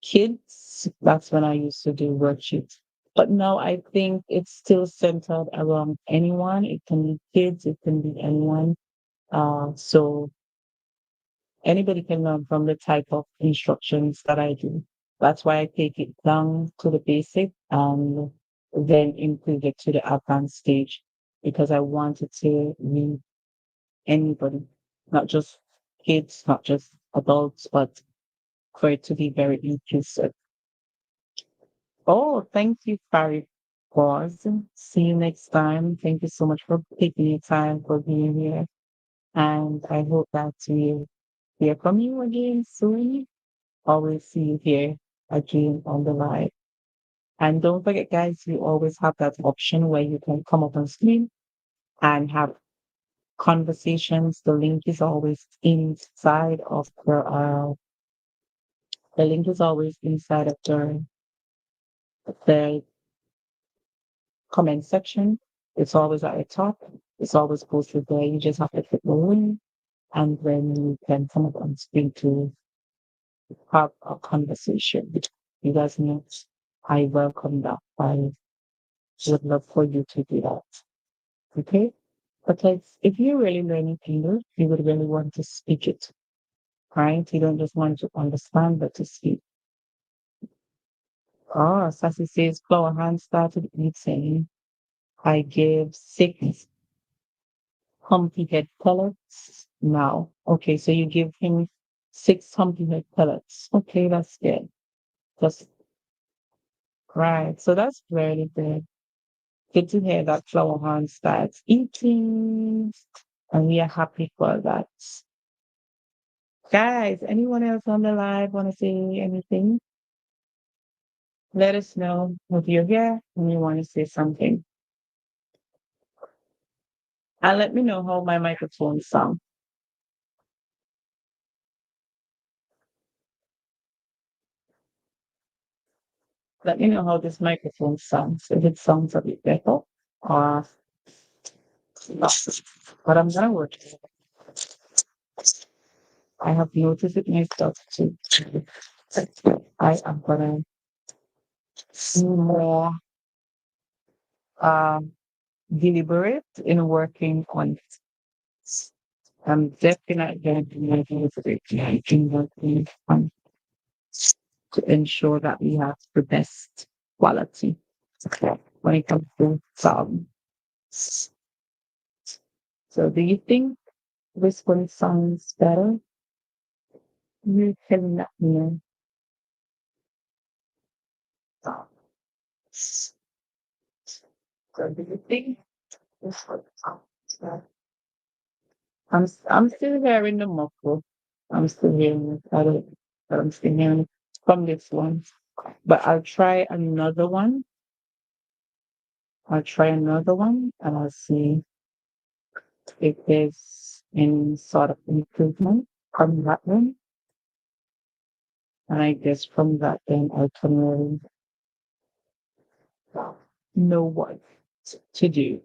kids, that's when I used to do worksheets. But now I think it's still centered around anyone. It can be kids, it can be anyone. So anybody can learn from the type of instructions that I do. That's why I take it down to the basic and then improve it to the advanced stage because I want it to read anybody, not just kids, not just adults, but for it to be very inclusive. Oh, thank you, Farid. Pause. See you next time. Thank you so much for taking your time for being here. And I hope that we'll hear from you again soon. Always see you here again on the live. And don't forget, guys, we always have that option where you can come up on screen and have conversations. The link is always inside of the link is always inside of the comment section. It's always at the top. It's always posted there. You just have to click the link and then you can come up on screen to have a conversation. You guys know I welcome that. I would love for you to do that. Okay? Because if you're really learning English, you would really want to speak it, right? You don't just want to understand, but to speak. Oh, Sassy says, Flower Hand started eating. I gave 6 humpy head pellets now. Okay, so you give him 6 humpy head pellets. Okay, that's good. That's right. So that's very good. Good to hear that Flower Hand starts eating. And we are happy for that. Guys, anyone else on the live want to say anything? Let us know if you're here and you want to say something. And let me know how my microphone sounds. Let me know how this microphone sounds. If it sounds a bit better or not. But I'm gonna work. I have noticed it myself too. I am gonna be more um deliberate in working on it. I'm definitely going to be more deliberate in working on to ensure that we have the best quality when it comes to sound. So do you think this one sounds better? You can let me know. So do you think this one sounds better? I'm still hearing the muffle. I'm still hearing it. But I'm still hearing it from this one. But I'll try another one. I'll try another one and I'll see. if there's any sort of improvement from that one. And I guess from that then I can really know what to do.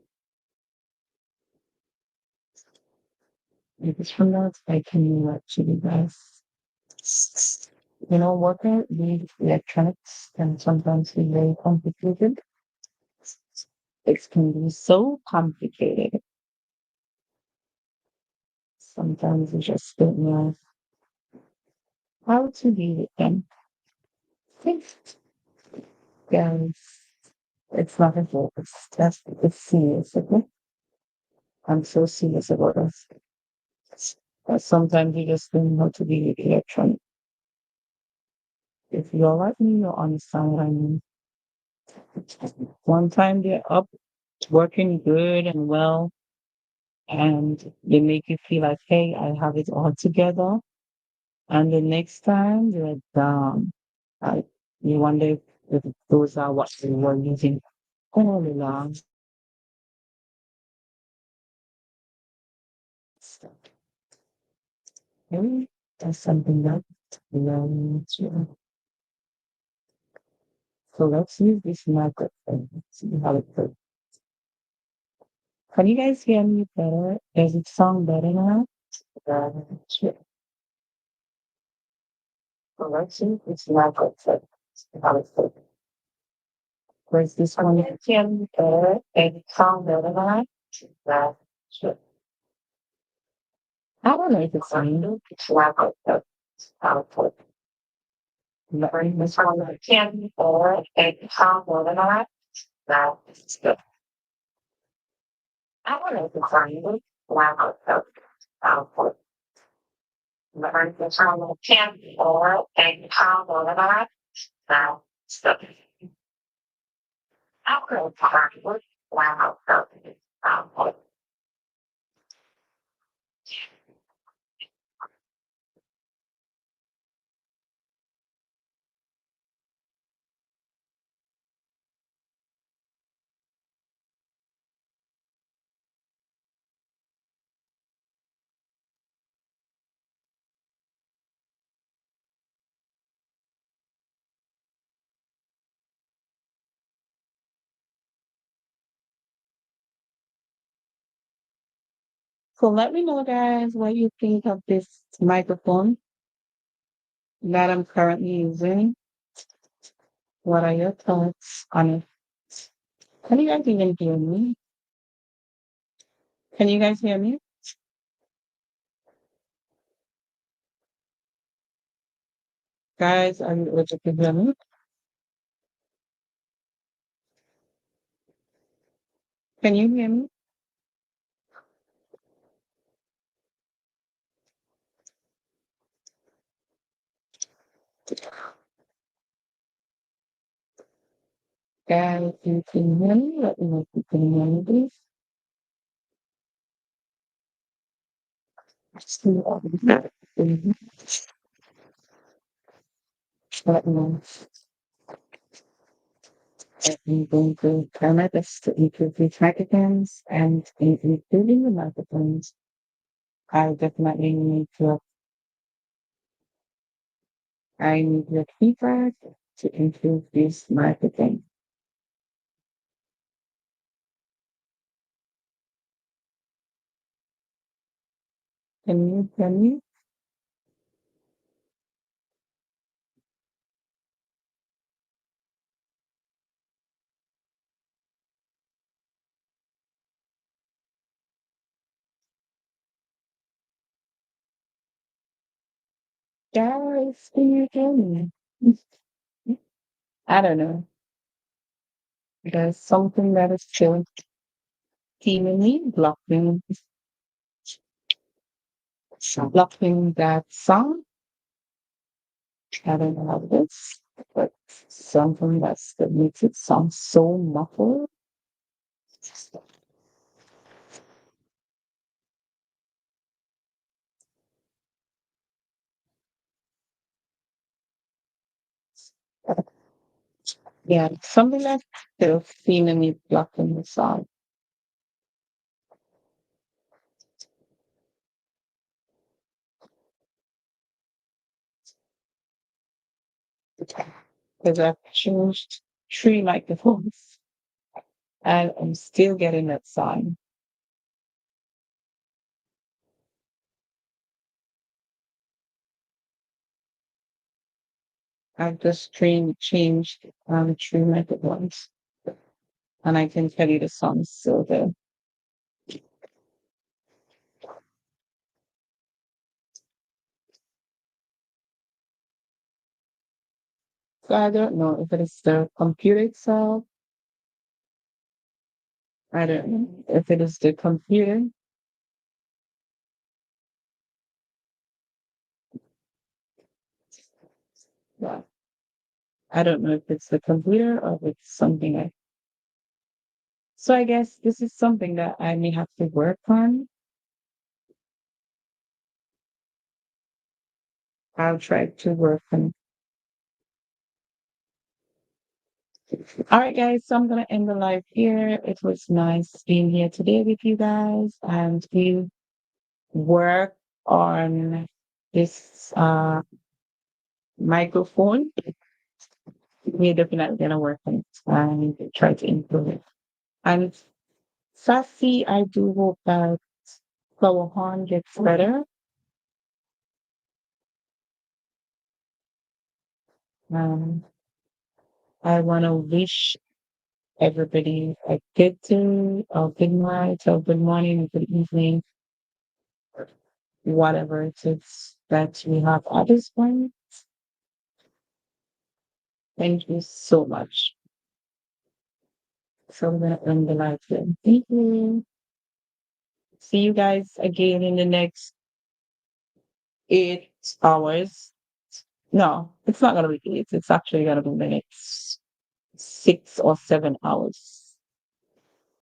Because from that I can know what to do best. Working with electronics can sometimes be very complicated. It can be so complicated. Sometimes you just don't know how to deal with them. Guys, it's not a joke. It's serious, okay? I'm so serious about this. Sometimes you just don't know how to deal with electronics. If you're like me, you'll understand what I mean. One time they're up, working good and well, and they make you feel like, hey, I have it all together. And the next time you're down. Like, you wonder if those are what they were using all along. So, maybe that's something that we learn to. So let's use this microphone. See how it goes. Can you guys hear me better? Does it sound better now? Sure. So let's use this microphone. See how it goes. Where's this one? Can you hear me better? Does it sound better now? Sure. I don't know if it's me. It's microphone. How it goes. Bring this one can or a pound or not. That's good. I want to design wow. Output. Bring this one can or a pound or not. That's good. I want to design wow. Output. So let me know, guys, what you think of this microphone that I'm currently using. What are your thoughts on it? Can you guys even hear me? Can you guys hear me? Guys, are you able to hear me? Can you hear me? Guys, you can hear me? Let me know if you can hear me, please. Mhm. Let me know. I'm going to try my best to improve these microphones and in improving the microphones. I need your feedback to improve this microphone. Can you hear me? Guys, can you hear me? I don't know. There's something that is still seemingly blocking that sound. I don't know how it is, but something that makes it sound so muffled. Yeah, something that's still seemingly blocking the sound. because I've changed 3 microphones and I'm still getting that sound. I've just changed 3 microphones and I can tell you the sound's still there. So I don't know if it is the computer itself. I don't know if it is the computer. Yeah. I don't know if it's the computer or if it's something else. So I guess this is something that I may have to work on. I'll try to work on. All right, guys. So I'm gonna end the live here. It was nice being here today with you guys, and we work on this microphone. We're definitely gonna work on it and try to improve it. And Sassy, I do hope that Flower Horn gets better. Um, I want to wish everybody a good day, or good night, or good morning, or good evening, whatever it is that we have at this point. Thank you so much. So I'm going to end the live here. Thank you. See you guys again in the next 8 hours. No, it's not going to be 8. It's actually going to be the next 6 or 7 hours.